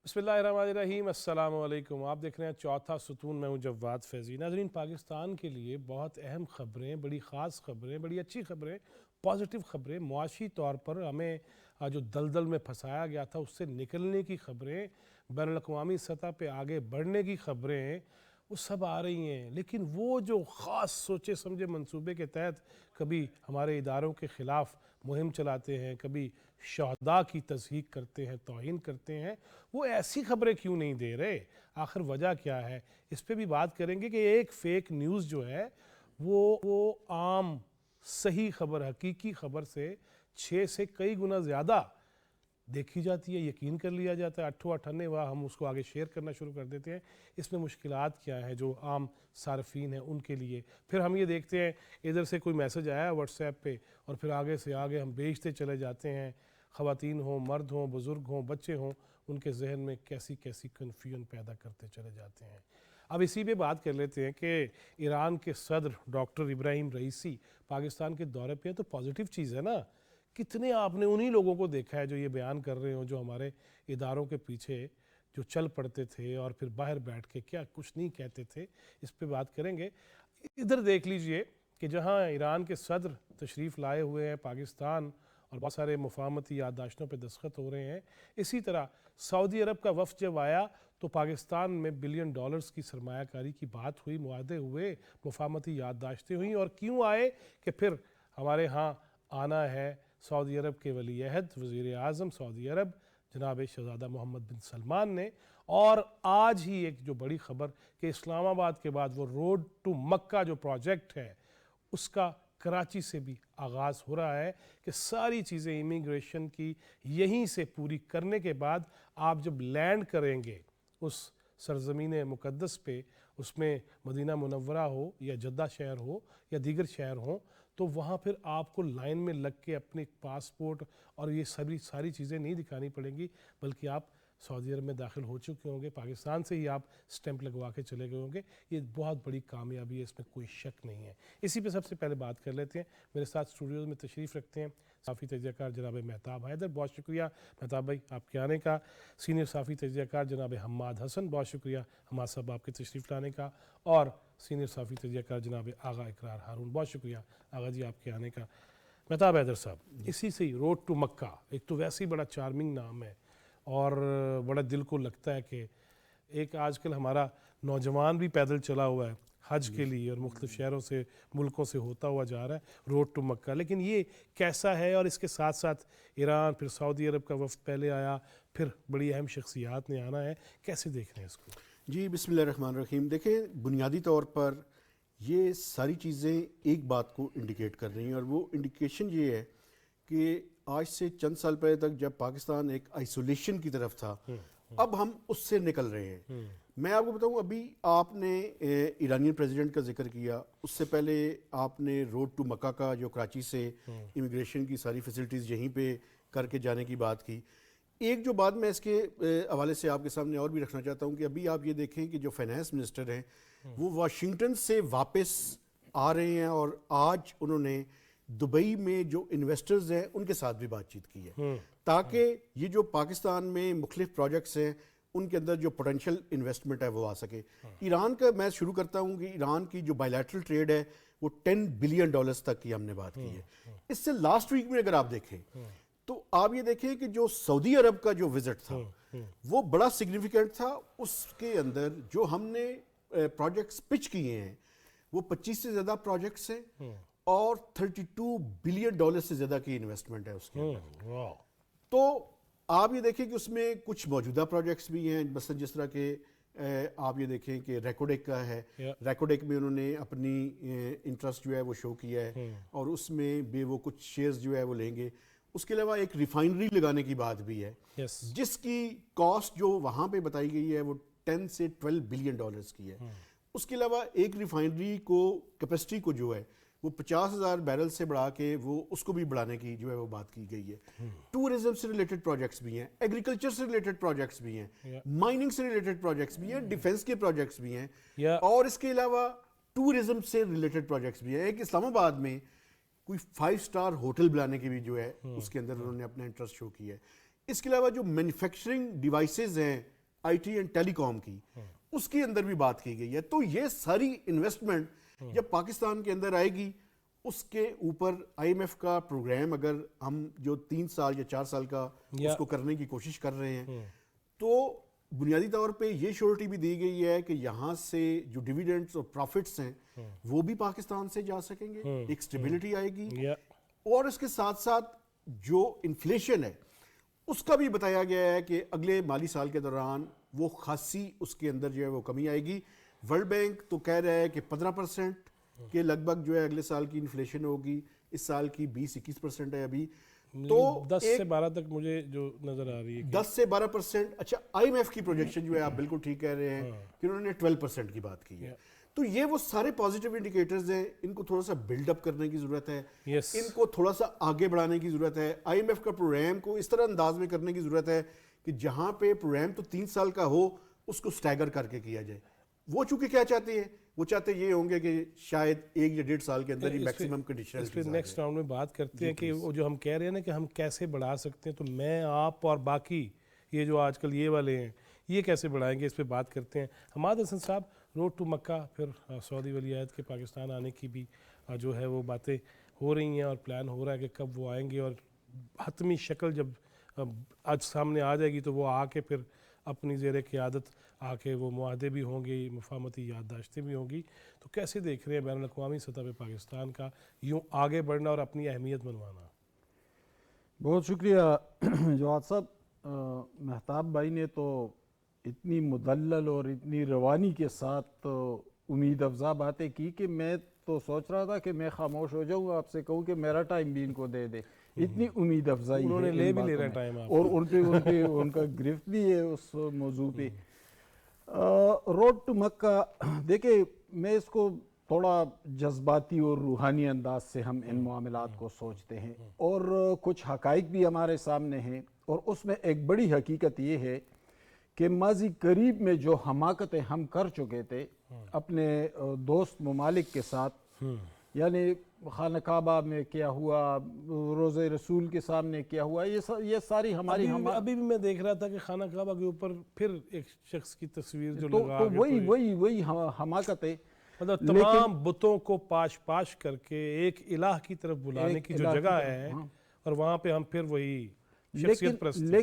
بسم اللہ الرحمن الرحیم، السلام علیکم۔ آپ دیکھ رہے ہیں چوتھا ستون، میں ہوں جواد فیضی۔ ناظرین، پاکستان کے لیے بہت اہم خبریں، بڑی خاص خبریں، بڑی اچھی خبریں، پازیٹیو خبریں، معاشی طور پر ہمیں جو دلدل میں پھنسایا گیا تھا اس سے نکلنے کی خبریں، بین الاقوامی سطح پہ آگے بڑھنے کی خبریں، وہ سب آ رہی ہیں۔ لیکن وہ جو خاص سوچے سمجھے منصوبے کے تحت کبھی ہمارے اداروں کے خلاف مہم چلاتے ہیں، کبھی شہداء کی تضحیک کرتے ہیں، توہین کرتے ہیں، وہ ایسی خبریں کیوں نہیں دے رہے؟ آخر وجہ کیا ہے؟ اس پہ بھی بات کریں گے کہ ایک فیک نیوز جو ہے وہ عام صحیح خبر، حقیقی خبر سے 6 سے کئی گنا زیادہ دیکھی جاتی ہے، یقین کر لیا جاتا ہے، اٹھو اٹھانے واہ ہم اس کو آگے شیئر کرنا شروع کر دیتے ہیں۔ اس میں مشکلات کیا ہیں جو عام صارفین ہیں ان کے لیے؟ پھر ہم یہ دیکھتے ہیں ادھر سے کوئی میسج آیا ہے واٹس ایپ پہ اور پھر آگے سے آگے ہم بھیجتے چلے جاتے ہیں۔ خواتین ہوں، مرد ہوں، بزرگ ہوں، بچے ہوں، ان کے ذہن میں کیسی کیسی کنفیوژن پیدا کرتے چلے جاتے ہیں۔ اب اسی پہ بات کر لیتے ہیں کہ ایران کے صدر ڈاکٹر ابراہیم رئیسی پاکستان کے دورے پہ ہیں، تو پازیٹیو چیز ہے نا۔ کتنے آپ نے انہی لوگوں کو دیکھا ہے جو یہ بیان کر رہے ہوں، جو ہمارے اداروں کے پیچھے جو چل پڑتے تھے اور پھر باہر بیٹھ کے کیا کچھ نہیں کہتے تھے۔ اس پہ بات کریں گے۔ ادھر دیکھ لیجئے کہ جہاں ایران کے صدر تشریف لائے ہوئے ہیں پاکستان اور بہت سارے مفاہمتی یادداشتوں پہ دستخط ہو رہے ہیں، اسی طرح سعودی عرب کا وفد جب آیا تو پاکستان میں $1 بلین کی سرمایہ کاری کی بات ہوئی، معاہدے ہوئے، مفاہمتی یادداشتیں ہوئیں۔ اور کیوں آئے؟ کہ پھر ہمارے ہاں آنا ہے سعودی عرب کے ولی عہد وزیر اعظم سعودی عرب جناب شہزادہ محمد بن سلمان نے۔ اور آج ہی ایک جو بڑی خبر کہ اسلام آباد کے بعد وہ روڈ ٹو مکہ جو پروجیکٹ ہے اس کا کراچی سے بھی آغاز ہو رہا ہے کہ ساری چیزیں امیگریشن کی یہیں سے پوری کرنے کے بعد آپ جب لینڈ کریں گے اس سرزمین مقدس پہ، اس میں مدینہ منورہ ہو یا جدہ شہر ہو یا دیگر شہر ہوں، تو وہاں پھر آپ کو لائن میں لگ کے اپنے پاسپورٹ اور یہ ساری چیزیں نہیں دکھانی پڑیں گی، بلکہ آپ سعودی عرب میں داخل ہو چکے ہوں گے، پاکستان سے ہی آپ سٹیمپ لگوا کے چلے گئے ہوں گے۔ یہ بہت بڑی کامیابی ہے، اس میں کوئی شک نہیں ہے۔ اسی پہ سب سے پہلے بات کر لیتے ہیں۔ میرے ساتھ اسٹوڈیوز میں تشریف رکھتے ہیں صحافی تجزیہ کار جناب مہتاب حیدر، بہت شکریہ مہتاب بھائی آپ کے آنے کا۔ سینئر صحافی تجزیہ کار جناب حماد حسن، بہت شکریہ حماد صاحب آپ کے تشریف لانے کا۔ اور سینئر صحافی تجزیہ کار جناب آغا اقرار ہارون، بہت شکریہ آغا جی آپ کے آنے کا۔ مہتاب حیدر صاحب، اسی سے ہی روڈ ٹو مکہ، ایک تو ویسے ہی بڑا چارمنگ نام ہے اور بڑا دل کو لگتا ہے کہ ایک آج کل ہمارا نوجوان بھی پیدل چلا ہوا ہے حج کے لیے اور مختلف شہروں سے ملکوں سے ہوتا ہوا جا رہا ہے روڈ ٹو مکہ، لیکن یہ کیسا ہے؟ اور اس کے ساتھ ساتھ ایران، پھر سعودی عرب کا وفد پہلے آیا، پھر بڑی اہم شخصیات نے آنا ہے، کیسے دیکھ رہے ہیں اس کو؟ جی بسم اللہ الرحمن الرحیم۔ دیکھیں، بنیادی طور پر یہ ساری چیزیں ایک بات کو انڈیکیٹ کر رہی ہیں، اور وہ انڈیکیشن یہ ہے کہ آج سے چند سال پہلے تک جب پاکستان ایک آئسولیشن کی طرف تھا، اب ہم اس سے نکل رہے ہیں۔ میں آپ کو بتاؤں، ابھی آپ نے ایرانین پریزیڈنٹ کا ذکر کیا، اس سے پہلے آپ نے روڈ ٹو مکہ کا جو کراچی سے امیگریشن کی ساری فیسلٹیز یہیں پہ کر کے جانے کی بات کی۔ ایک جو بات میں اس کے حوالے سے آپ کے سامنے اور بھی رکھنا چاہتا ہوں کہ ابھی آپ یہ دیکھیں کہ جو فائنانس منسٹر ہیں وہ واشنگٹن سے واپس آ رہے ہیں، اور آج انہوں نے دبئی میں جو انویسٹرز ہیں ان کے ساتھ بھی بات چیت کی ہے، تاکہ یہ جو پاکستان میں مختلف پروجیکٹس ہیں ان کے اندر جو پوٹینشیل انویسٹمنٹ ہے وہ آ سکے۔ ایران کا میں شروع کرتا ہوں کہ ایران کی جو بائیلیٹرل ٹریڈ ہے وہ $10 بلین تک کی ہم نے بات کی ہے۔ اس سے لاسٹ ویک میں اگر آپ دیکھیں تو آپ یہ دیکھیں کہ جو سعودی عرب کا جو وزٹ تھا وہ بڑا سگنیفیکنٹ تھا۔ اس کے اندر جو ہم نے پروجیکٹس پچ کیے ہیں وہ 25 سے زیادہ پروجیکٹس ہیں اور $32 بلین سے زیادہ کی انویسٹمنٹ ہے اس کے اندر۔ تو آپ یہ دیکھیں کہ اس میں کچھ موجودہ پروجیکٹس بھی ہیں، مثلا جس طرح کہ آپ یہ دیکھیں کہ ریکوڈیک کا ہے، ریکوڈیک میں انہوں نے اپنی انٹرسٹ جو ہے وہ شو کیا ہے اور اس میں بھی وہ کچھ شیئرز جو ہے وہ لیں گے۔ اس کے علاوہ ایک ریفائنری لگانے کی بات بھی ہے جس کی کاسٹ جو وہاں پہ بتائی گئی ہے وہ $10 سے $12 بلین کی ہے۔ اس کے علاوہ ایک ریفائنری کو کیپیسٹی کو جو ہے وہ 50,000 بیرل سے بڑھا کے وہ اس کو بھی بڑھانے کی جو ہے وہ بات کی گئی ہے۔ ٹورزم سے ریلیٹڈ پروجیکٹس بھی ہیں، ایگریکلچر سے ریلیٹڈ پروجیکٹس بھی ہیں، مائننگ سے ریلیٹڈ پروجیکٹس بھی ہیں، ڈیفنس کے پروجیکٹس بھی ہیں، اور اس کے علاوہ ٹورزم سے ریلیٹڈ پروجیکٹس بھی ہیں۔ ایک اسلام آباد میں کوئی 5 سٹار ہوٹل بنانے کی بھی جو ہے اس کے اندر انہوں نے اپنا انٹرسٹ شو کیا ہے۔ اس کے علاوہ جو مینوفیکچرنگ ڈیوائسز ہیں آئی ٹی اینڈ ٹیلی کام کی، اس کے اندر بھی بات کی گئی ہے. تو یہ ساری انویسٹمنٹ جب پاکستان کے اندر آئے گی، اس کے اوپر آئی ایم ایف کا پروگرام اگر ہم جو 3 سال یا 4 سال کا اس کو کرنے کی کوشش کر رہے ہیں، تو بنیادی طور پہ یہ شورٹی بھی دی گئی ہے کہ یہاں سے جو ڈیویڈنڈز اور پروفٹس ہیں وہ بھی پاکستان سے جا سکیں گے، ایک سٹیبلٹی آئے گی. اور اس کے ساتھ ساتھ جو انفلیشن ہے اس کا بھی بتایا گیا ہے کہ اگلے مالی سال کے دوران وہ خاصی اس کے اندر جو ہے وہ کمی آئے گی. ورلڈ بینک تو کہہ رہا ہے کہ 15% کے لگ بھگ جو ہے اگلے سال کی انفلیشن ہوگی، اس سال کی 20-21% ہے ابھی. تو 10 سے 12 تک مجھے جو نظر آ رہی ہے 10 سے 12%. اچھا آئی ایم ایف کی پروجیکشن جو ہے آپ بالکل ٹھیک کہہ رہے ہیں کہ انہوں نے 12% کی بات کی ہے. تو یہ وہ سارے پازیٹیو انڈیکیٹرز ہیں، ان کو تھوڑا سا بلڈ اپ کرنے کی ضرورت ہے، ان کو تھوڑا سا آگے بڑھانے کی ضرورت ہے. آئی ایم ایف کا پروگرام کو اس طرح انداز میں کرنے کی ضرورت ہے کہ جہاں پہ پروگرام تو 3 سال کا ہو اس کو سٹیگر کر کے کیا جائے. وہ چونکہ کیا چاہتے ہیں، وہ چاہتے یہ ہوں گے کہ شاید 1 یا 1.5 سال کے اندر ہی میکسیمم کنڈیشن. اس پہ نیکسٹ راؤنڈ میں بات کرتے ہیں کہ وہ جو ہم کہہ رہے ہیں نا کہ ہم کیسے بڑھا سکتے ہیں. تو میں، آپ اور باقی یہ جو آج کل یہ والے ہیں یہ کیسے بڑھائیں گے، اس پہ بات کرتے ہیں. حماد حسن صاحب، روڈ ٹو مکہ، پھر سعودی ولی عہد کے پاکستان آنے کی بھی جو ہے وہ باتیں ہو رہی ہیں اور پلان ہو رہا ہے کہ کب وہ آئیں گے، اور حتمی شکل جب آج سامنے آ جائے گی تو وہ آ کے پھر اپنی زیر قیادت آ کے وہ معاہدے بھی ہوں گے، مفاہمتی یادداشتیں بھی ہوں گی. تو کیسے دیکھ رہے ہیں بین الاقوامی سطح پہ پاکستان کا یوں آگے بڑھنا اور اپنی اہمیت بنوانا؟ بہت شکریہ جواد صاحب. مہتاب بھائی نے تو اتنی مدلل اور اتنی روانی کے ساتھ امید افزا باتیں کی کہ میں تو سوچ رہا تھا کہ میں خاموش ہو جاؤں، آپ سے کہوں کہ میرا ٹائم بھی ان کو دے دے. اتنی امید افزائی انہوں نے ہے لے ان بھی لے باتوں رہا میں، ٹائم آپ اور ان کا گرفت بھی ہے اس موضوع پہ. روڈ ٹو مکہ، دیکھیں میں اس کو تھوڑا جذباتی اور روحانی انداز سے ہم ان معاملات کو سوچتے ہیں، اور کچھ حقائق بھی ہمارے سامنے ہیں. اور اس میں ایک بڑی حقیقت یہ ہے کہ ماضی قریب میں جو حماقتیں ہم کر چکے تھے اپنے دوست ممالک کے ساتھ، یعنی خانہ کعبہ میں کیا ہوا، روضہ رسول کے سامنے کیا ہوا، یہ ساری ہماری ابھی بھی میں دیکھ رہا تھا کہ خانہ کعبہ کے اوپر پھر ایک شخص کی تصویر جو تو لگا کے وہی حماقت ہے. مطلب تمام بتوں کو پاش پاش کر کے ایک الہ کی طرف بلانے کی جو جگہ ہے، اور وہاں پہ ہم پھر وہی شخصیت پرست.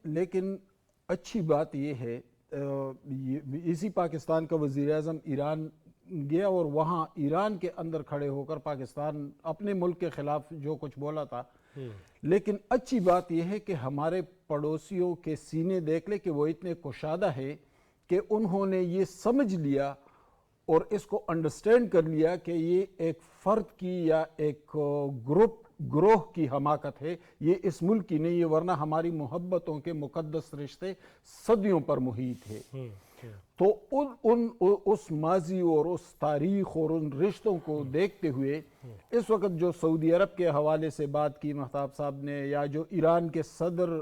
لیکن اچھی بات یہ ہے، اسی پاکستان کا وزیر اعظم ایران گیا اور وہاں ایران کے اندر کھڑے ہو کر پاکستان اپنے ملک کے خلاف جو کچھ بولا تھا. لیکن اچھی بات یہ ہے کہ ہمارے پڑوسیوں کے سینے دیکھ لے کہ وہ اتنے کشادہ ہے کہ انہوں نے یہ سمجھ لیا اور اس کو انڈرسٹینڈ کر لیا کہ یہ ایک فرد کی یا ایک گروہ کی حماقت ہے، یہ اس ملک کی نہیں ہے، ورنہ ہماری محبتوں کے مقدس رشتے صدیوں پر محیط ہے. تو اس ماضی اور اس تاریخ اور ان رشتوں کو دیکھتے ہوئے اس وقت جو سعودی عرب کے حوالے سے بات کی مہتاب صاحب نے، یا جو ایران کے صدر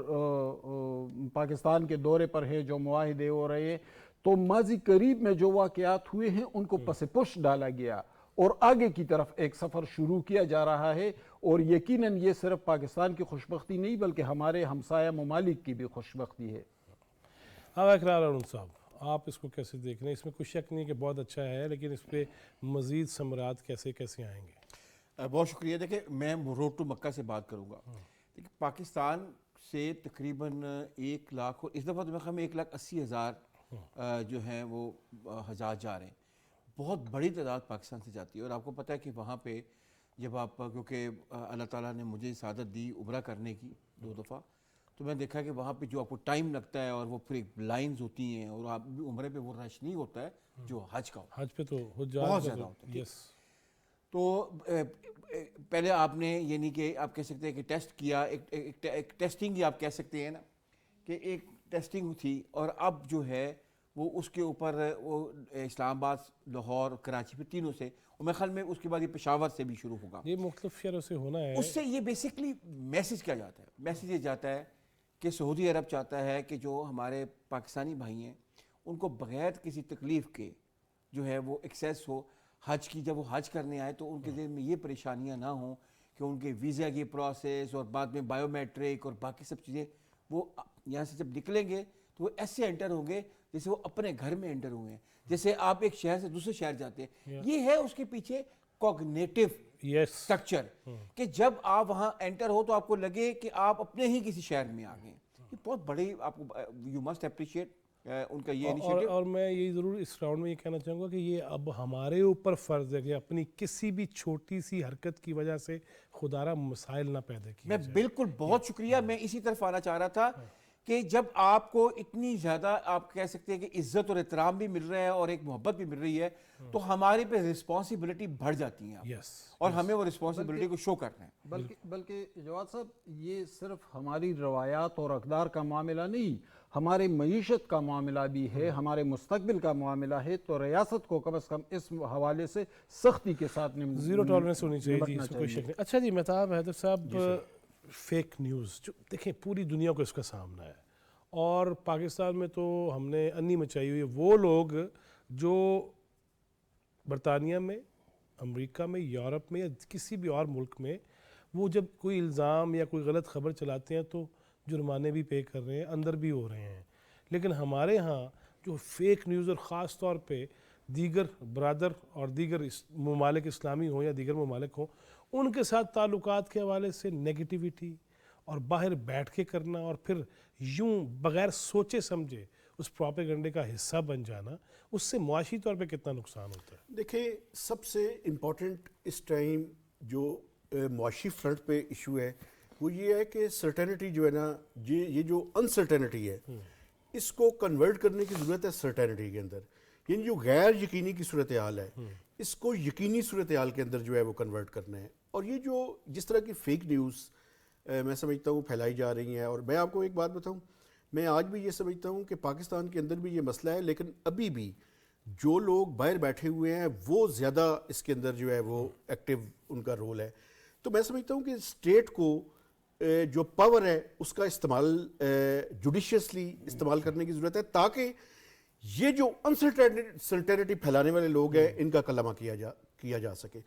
پاکستان کے دورے پر ہے جو معاہدے ہو رہے ہیں، تو ماضی قریب میں جو واقعات ہوئے ہیں ان کو پس پش ڈالا گیا اور آگے کی طرف ایک سفر شروع کیا جا رہا ہے. اور یقیناً یہ صرف پاکستان کی خوشبختی نہیں بلکہ ہمارے ہمسایہ ممالک کی بھی خوشبختی ہے. اقرار ارون صاحب، آپ اس کو کیسے دیکھ رہے ہیں؟ اس میں کوئی شک نہیں کہ بہت اچھا ہے، لیکن اس پہ مزید ثمرات کیسے آئیں گے؟ بہت شکریہ. دیکھیں میں روڈ ٹو مکہ سے بات کروں گا. دیکھیں پاکستان سے تقریباً 1 لاکھ، اور اس دفعہ تو میں 1,80,000 جو ہیں وہ حجاج جا رہے ہیں. بہت بڑی تعداد پاکستان سے جاتی ہے، اور آپ کو پتہ ہے کہ وہاں پہ جب آپ، کیونکہ اللہ تعالیٰ نے مجھے سعادت دی عمرہ کرنے کی 2 دفعہ، تو میں دیکھا کہ وہاں پہ جو آپ کو ٹائم لگتا ہے اور وہ پھر لائنز ہوتی ہیں، اور آپ عمرے پہ وہ رش نہیں ہوتا ہے جو حج کا ہوتا ہے. حج پہ تو بہت زیادہ ہوتا ہے. تو پہلے آپ نے یعنی کہ آپ کہہ سکتے ہیں کہ ٹیسٹ کیا، ایک ٹیسٹنگ ہی آپ کہہ سکتے ہیں نا، کہ ایک ٹیسٹنگ تھی. اور اب جو ہے وہ اس کے اوپر وہ اسلام آباد، لاہور، کراچی، پھر تینوں سے، اور میرے خیال میں اس کے بعد یہ پشاور سے بھی شروع ہوگا. یہ مختلف شہروں سے ہونا ہے. اس سے یہ بیسکلی میسج کیا جاتا ہے؟ میسج یہ جاتا ہے کہ سعودی عرب چاہتا ہے کہ جو ہمارے پاکستانی بھائی ہیں ان کو بغیر کسی تکلیف کے جو ہے وہ ایکسیس ہو حج کی. جب وہ حج کرنے آئے تو ان کے ذہن میں یہ پریشانیاں نہ ہوں کہ ان کے ویزا کی پروسیس اور بعد میں بائیو میٹرک اور باقی سب چیزیں، وہ یہاں سے جب نکلیں گے تو وہ ایسے انٹر ہوں گے جیسے وہ اپنے گھر میں انٹر ہوئے ہیں، جیسے آپ ایک شہر سے دوسرے شہر جاتے ہیں. یہ ہے اس کے پیچھے کوگنیٹو یس سٹرکچر کہ جب آپ وہاں انٹر ہو تو آپ کو لگے کہ آپ اپنے ہی کسی شہر میں آ گئے. یہ بہت بڑے آپ کو یو مسٹ اپریشیٹ ان کا یہ انیشیٹو. اور میں یہی ضرور اس راؤنڈ میں یہ کہنا چاہوں گا کہ یہ اب ہمارے اوپر فرض ہے کہ اپنی کسی بھی چھوٹی سی حرکت کی وجہ سے خدارہ مسائل نہ پیدا کیے میں جائیں. بالکل بہت شکریہ، میں اسی طرف آنا چاہ رہا تھا کہ جب آپ کو اتنی زیادہ آپ کہہ سکتے ہیں کہ عزت اور احترام بھی مل رہا ہے اور ایک محبت بھی مل رہی ہے تو ہمارے پہ رسپانسبلٹی بڑھ جاتی ہیں یس اور ہمیں وہ رسپانسبلٹی کو شو کرنا ہے. بلکہ جواد صاحب یہ صرف ہماری روایات اور اقدار کا معاملہ نہیں، ہمارے معیشت کا معاملہ بھی ہے، ہمارے مستقبل کا معاملہ ہے. تو ریاست کو کم از کم اس حوالے سے سختی کے ساتھ زیرو ٹالرنس ہونی چاہیے جی، اس میں کوئی شک نہیں. اچھا جی مہتاب حیدر صاحب، فیک نیوز جو دیکھیں پوری دنیا کو اس کا سامنا ہے اور پاکستان میں تو ہم نے انی مچائی ہوئی ہے. وہ لوگ جو برطانیہ میں، امریکہ میں، یورپ میں یا کسی بھی اور ملک میں وہ جب کوئی الزام یا کوئی غلط خبر چلاتے ہیں تو جرمانے بھی پے کر رہے ہیں، اندر بھی ہو رہے ہیں. لیکن ہمارے ہاں جو فیک نیوز اور خاص طور پہ دیگر برادر اور دیگر ممالک اسلامی ہوں یا دیگر ممالک ہوں ان کے ساتھ تعلقات کے حوالے سے نیگیٹیویٹی اور باہر بیٹھ کے کرنا اور پھر یوں بغیر سوچے سمجھے اس پروپیگنڈے کا حصہ بن جانا، اس سے معاشی طور پہ کتنا نقصان ہوتا ہے؟ دیکھیں سب سے امپورٹنٹ اس ٹائم جو معاشی فرنٹ پہ ایشو ہے وہ یہ ہے کہ سرٹینٹی جو ہے نا، یہ جو انسرٹینٹی ہے اس کو کنورٹ کرنے کی ضرورت ہے سرٹینٹی کے اندر. یعنی جو غیر یقینی کی صورتحال ہے اس کو یقینی صورتحال کے اندر جو ہے وہ کنورٹ کرنا ہے. اور یہ جو جس طرح کی فیک نیوز میں سمجھتا ہوں پھیلائی جا رہی ہیں، اور میں آپ کو ایک بات بتاؤں، میں آج بھی یہ سمجھتا ہوں کہ پاکستان کے اندر بھی یہ مسئلہ ہے، لیکن ابھی بھی جو لوگ باہر بیٹھے ہوئے ہیں وہ زیادہ اس کے اندر جو ہے وہ ایکٹیو ان کا رول ہے. تو میں سمجھتا ہوں کہ اسٹیٹ کو جو پاور ہے اس کا استعمال جوڈیشیسلی استعمال کرنے کی ضرورت ہے تاکہ یہ جو انسرٹینٹی پھیلانے والے لوگ ہیں ان کا کلمہ کیا جا سکے.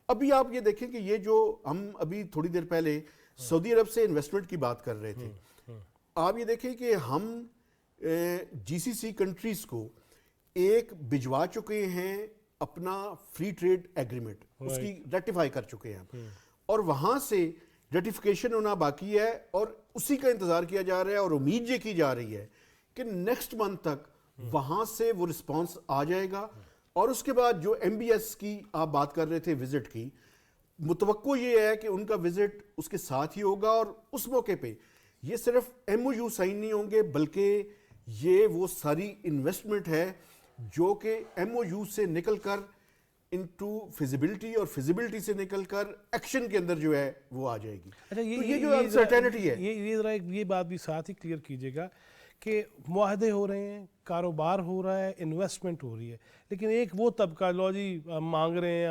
ابھی آپ یہ دیکھیں کہ یہ جو ہم ابھی تھوڑی دیر پہلے سعودی عرب سے انویسٹمنٹ کی بات کر رہے تھے، آپ یہ دیکھیں کہ ہم جی سی سی کنٹریز کو ایک بھجوا چکے ہیں اپنا فری ٹریڈ ایگریمنٹ، اس کی ریٹیفائی کر چکے ہیں اور وہاں سے ریٹیفیکیشن ہونا باقی ہے اور اسی کا انتظار کیا جا رہا ہے اور امید یہ کی جا رہی ہے کہ نیکسٹ منتھ تک وہاں سے وہ رسپانس آ جائے گا. اور اس کے بعد جو ایم بی ایس کی آپ بات کر رہے تھے وزٹ کی، متوقع یہ ہے کہ ان کا وزٹ اس کے ساتھ ہی ہوگا اور اس موقع پہ یہ صرف ایم او یو سائن نہیں ہوں گے بلکہ یہ وہ ساری انویسٹمنٹ ہے جو کہ ایم او یو سے نکل کر انٹو فیزیبلٹی اور فیزیبلٹی سے نکل کر ایکشن کے اندر جو ہے وہ آ جائے گی. اچھا یہ جو انسرٹینٹی ہے یہ ذرا یہ بات بھی ساتھ ہی کلیئر کیجیے گا کہ معاہدے ہو رہے ہیں، کاروبار ہو رہا ہے، انویسٹمنٹ ہو رہی ہے، لیکن ایک وہ طبقہ لو جی ہم مانگ رہے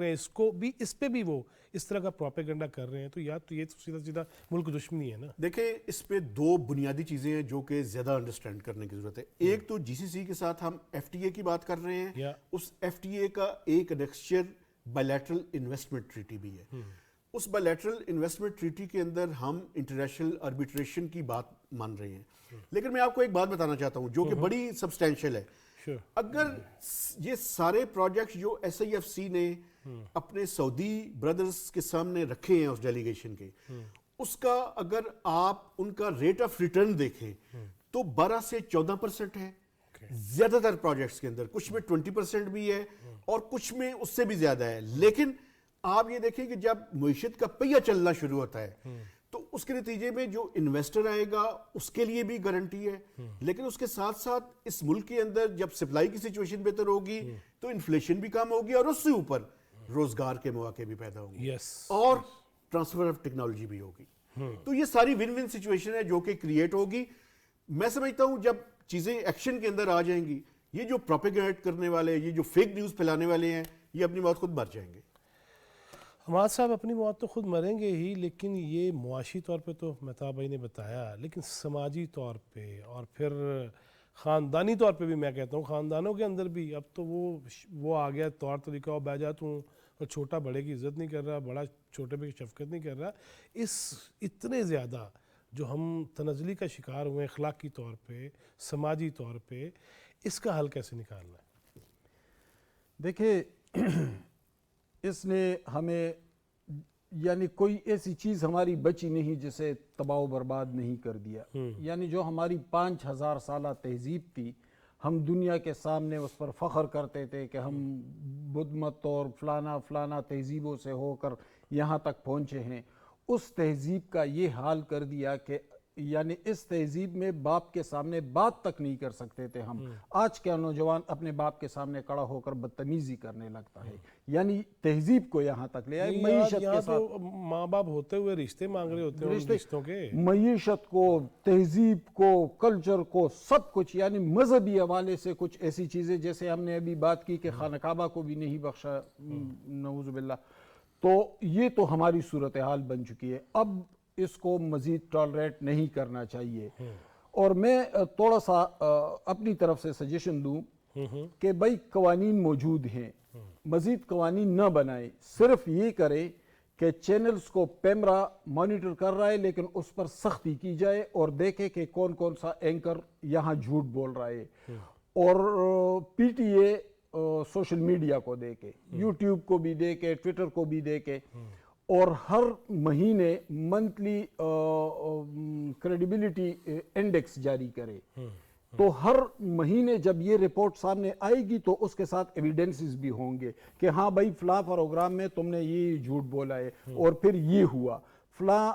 ہیں اس کو بھی، اس پہ بھی وہ اس طرح کا پروپیگنڈا کر رہے ہیں. تو یا تو یہ تو سیدھا سیدھا ملک دشمنی ہے نا. دیکھیں اس پہ دو بنیادی چیزیں ہیں جو کہ زیادہ انڈرسٹینڈ کرنے کی ضرورت ہے. ایک تو جی سی سی کے ساتھ ہم ایف ٹی اے کی بات کر رہے ہیں، اس ایف ٹی اے کا ایک انیکسچر بائیلیٹرل انویسٹمنٹ ٹریٹی بھی ہے. اس بائیلیٹرل انویسٹمنٹ ٹریٹی کے اندر ہم انٹرنیشنل آربیٹریشن کی بات مان رہے ہیں. لیکن میں آپ کو ایک بات بتانا چاہتا ہوں جو کہ بڑی سبسٹینشیل ہے. اگر یہ سارے پروجیکٹ جو ایس آئی ایف سی نے اپنے سعودی بردرز کے سامنے رکھے ہیں اس ڈیلیگیشن کے، اس کا اگر آپ ان کا ریٹ آف ریٹرن دیکھیں تو 12 سے 14% ہے زیادہ تر پروجیکٹس کے اندر. کچھ میں 20% بھی ہے اور کچھ میں اس سے بھی زیادہ ہے. لیکن آپ یہ دیکھیں کہ جب معیشت کا پہیہ چلنا شروع ہوتا ہے تو اس کے نتیجے میں جو انویسٹر آئے گا اس کے لیے بھی گارنٹی ہے، لیکن اس کے ساتھ ساتھ اس ملک کے اندر جب سپلائی کی سچویشن بہتر ہوگی تو انفلیشن بھی کم ہوگی اور اس سے اوپر روزگار کے مواقع بھی پیدا ہوں گے اور ٹرانسفر آف ٹیکنالوجی بھی ہوگی. تو یہ ساری ون ون سچویشن ہے جو کہ کریٹ ہوگی. میں سمجھتا ہوں جب چیزیں ایکشن کے اندر آ جائیں گی، یہ جو پروپیگیٹ کرنے والے، یہ جو فیک نیوز پھیلانے والے ہیں، یہ اپنی موت خود مر جائیں گے. حماد صاحب اپنی موت تو خود مریں گے ہی، لیکن یہ معاشی طور پہ تو مہتاب بھائی نے بتایا، لیکن سماجی طور پہ اور پھر خاندانی طور پہ بھی میں کہتا ہوں خاندانوں کے اندر بھی اب تو وہ آ گیا طور طریقہ اور بہ جاتا ہوں اور چھوٹا بڑے کی عزت نہیں کر رہا، بڑا چھوٹے پہ شفقت نہیں کر رہا. اس اتنے زیادہ جو ہم تنزلی کا شکار ہوئے اخلاقی طور پہ، سماجی طور پہ، اس کا حل کیسے نکالنا ہے؟ دیکھیں اس نے ہمیں یعنی کوئی ایسی چیز ہماری بچی نہیں جسے تباہ و برباد نہیں کر دیا. یعنی جو ہماری 5000 سالہ تہذیب تھی، ہم دنیا کے سامنے اس پر فخر کرتے تھے کہ ہم بدھ مت اور فلانا فلانا تہذیبوں سے ہو کر یہاں تک پہنچے ہیں. اس تہذیب کا یہ حال کر دیا کہ یعنی اس تہذیب میں باپ کے سامنے بات تک نہیں کر سکتے تھے ہم. آج کا نوجوان اپنے باپ کے سامنے کھڑا ہو کر بدتمیزی کرنے لگتا ہے. یعنی تہذیب کو یہاں تک لے آئے. معیشت یہاں کے ساتھ تو ماں باپ ہوتے ہوئے رشتے مانگ رہے ہوتے ہیں ان رشتوں کے. معیشت کو، تہذیب کو، کلچر کو، سب کچھ. یعنی مذہبی حوالے سے کچھ ایسی چیزیں جیسے ہم نے ابھی بات کی کہ خانہ کعبہ کو بھی نہیں بخشا، نعوذ باللہ. تو یہ تو ہماری صورتحال بن چکی ہے. اب اس کو مزید ٹالریٹ نہیں کرنا چاہیے. اور میں تھوڑا سا اپنی طرف سے سجیشن دوں کہ بھائی قوانین موجود ہیں، مزید قوانین نہ بنائیں. صرف یہ کریں کہ چینلز کو پیمرا مانیٹر کر رہا ہے لیکن اس پر سختی کی جائے اور دیکھے کہ کون کون سا اینکر یہاں جھوٹ بول رہا ہے. اور P T a social media کو دیکھے، یوٹیوب کو بھی دیکھے، ٹویٹر کو بھی دیکھے، اور ہر مہینے منتھلی کریڈیبلٹی انڈیکس جاری کرے. تو ہر مہینے جب یہ رپورٹ سامنے آئے گی تو اس کے ساتھ ایویڈنسز بھی ہوں گے کہ ہاں بھائی فلاں پروگرام میں تم نے یہ جھوٹ بولا ہے اور پھر یہ ہوا، فلاں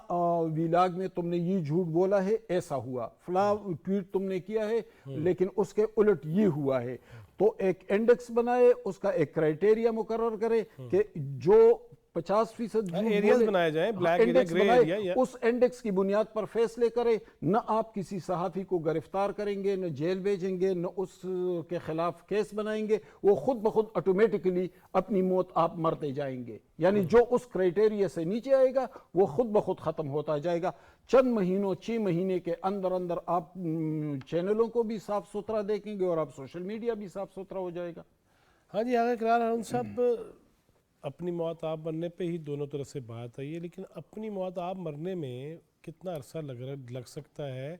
ویلاگ میں تم نے یہ جھوٹ بولا ہے ایسا ہوا، فلاں ٹویٹ تم نے کیا ہے لیکن اس کے الٹ یہ ہوا ہے. تو ایک انڈیکس بنائے، اس کا ایک کرائٹیریا مقرر کرے کہ جو 50% ایریاز بنائے جائیں، بلیک ایریا، گرے ایریا. اس انڈیکس کی بنیاد پر فیصلے کرے. نہ آپ کسی صحافی کو گرفتار کریں گے، نہ جیل بھیجیں گے، نہ اس کے خلاف کیس بنائیں گے. وہ خود بخود آٹومیٹکلی اپنی موت آپ مرتے جائیں گے. یعنی جو اس کرائٹیریا سے نیچے آئے گا وہ خود بخود ختم ہوتا جائے گا. چند مہینوں 6 مہینے کے اندر اندر آپ چینلوں کو بھی صاف ستھرا دیکھیں گے اور آپ سوشل میڈیا بھی صاف ستھرا ہو جائے گا. ہاں جی، آگے قرار ہارون صاحب، اپنی موت آپ مرنے پہ ہی دونوں طرف سے بات آئی ہے، لیکن اپنی موت آپ مرنے میں کتنا عرصہ لگ سکتا ہے؟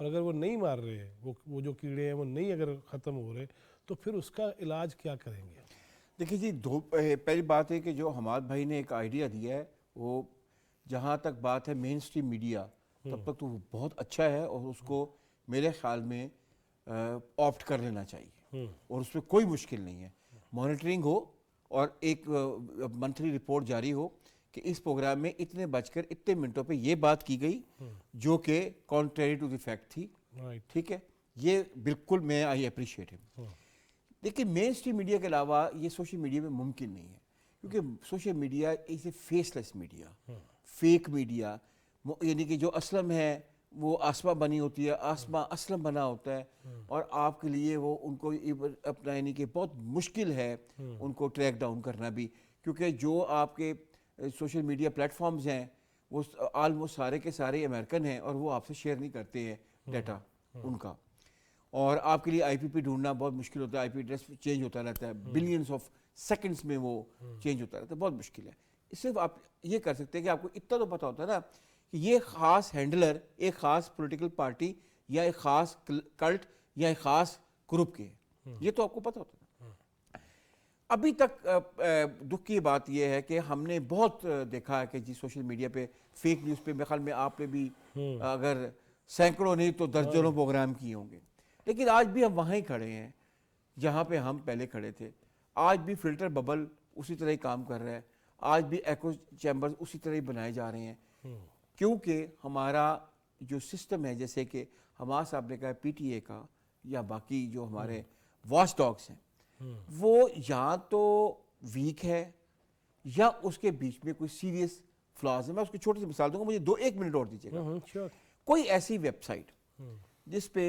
اور اگر وہ نہیں مار رہے، وہ جو کیڑے ہیں وہ نہیں اگر ختم ہو رہے تو پھر اس کا علاج کیا کریں گے؟ دیکھیے جی، پہلی بات ہے کہ جو حماد بھائی نے ایک آئیڈیا دیا ہے، وہ جہاں تک بات ہے مین سٹریم میڈیا، تب تک تو وہ بہت اچھا ہے اور اس کو میرے خیال میں آپٹ کر لینا چاہیے اور اس میں کوئی مشکل نہیں ہے. مانیٹرنگ ہو اور ایک منتھلی رپورٹ جاری ہو کہ اس پروگرام میں اتنے بج کر اتنے منٹوں پہ یہ بات کی گئی جو کہ کانٹریری ٹو دی فیکٹ تھی. ٹھیک ہے، یہ بالکل میں آئی اپریشیٹ ہم. لیکن مین اسٹریم میڈیا کے علاوہ یہ سوشل میڈیا میں ممکن نہیں ہے، کیونکہ social media is a faceless media, fake media. یعنی کہ جو اسلم ہے وہ آسما بنی ہوتی ہے، آسما اسلم بنا ہوتا ہے، اور آپ کے لیے وہ ان کو اپنا یعنی کہ بہت مشکل ہے ان کو ٹریک ڈاؤن کرنا بھی، کیونکہ جو آپ کے سوشل میڈیا پلیٹ فارمز ہیں وہ آلموسٹ سارے کے سارے امریکن ہیں اور وہ آپ سے شیئر نہیں کرتے ہیں ڈیٹا ان کا. اور آپ کے لیے آئی پی پی ڈھونڈنا بہت مشکل ہوتا ہے، آئی پی ایڈریس چینج ہوتا رہتا ہے، بلینس آف سیکنڈز میں وہ چینج ہوتا رہتا ہے، بہت مشکل ہے. صرف آپ یہ کر سکتے ہیں کہ آپ کو اتنا تو پتہ ہوتا ہے نا کہ یہ خاص ہینڈلر ایک خاص پولیٹیکل پارٹی یا ایک خاص کلٹ یا ایک خاص گروپ کے، یہ تو آپ کو پتہ ہوتا ہے. ابھی تک دکھ کی بات یہ ہے کہ ہم نے بہت دیکھا ہے کہ جی سوشل میڈیا پہ فیک نیوز پہ میرے خیال میں آپ نے بھی اگر سینکڑوں نہیں تو درجنوں پروگرام کیے ہوں گے، لیکن آج بھی ہم وہاں ہی کھڑے ہیں جہاں پہ ہم پہلے کھڑے تھے. آج بھی فلٹر ببل اسی طرح ہی کام کر رہا ہے، آج بھی ایکو چیمبرز اسی طرح ہی بنائے جا رہے ہیں، کیونکہ ہمارا جو سسٹم ہے، جیسے کہ حماد صاحب نے کہا پی ٹی اے کا یا باقی جو ہمارے واچ ڈاگس ہیں، وہ یا تو ویک ہے یا اس کے بیچ میں کوئی سیریس فلاز ہے. میں اس کی چھوٹی سی مثال دوں گا، مجھے 1 منٹ اور دیجیے گا. کوئی ایسی ویب سائٹ جس پہ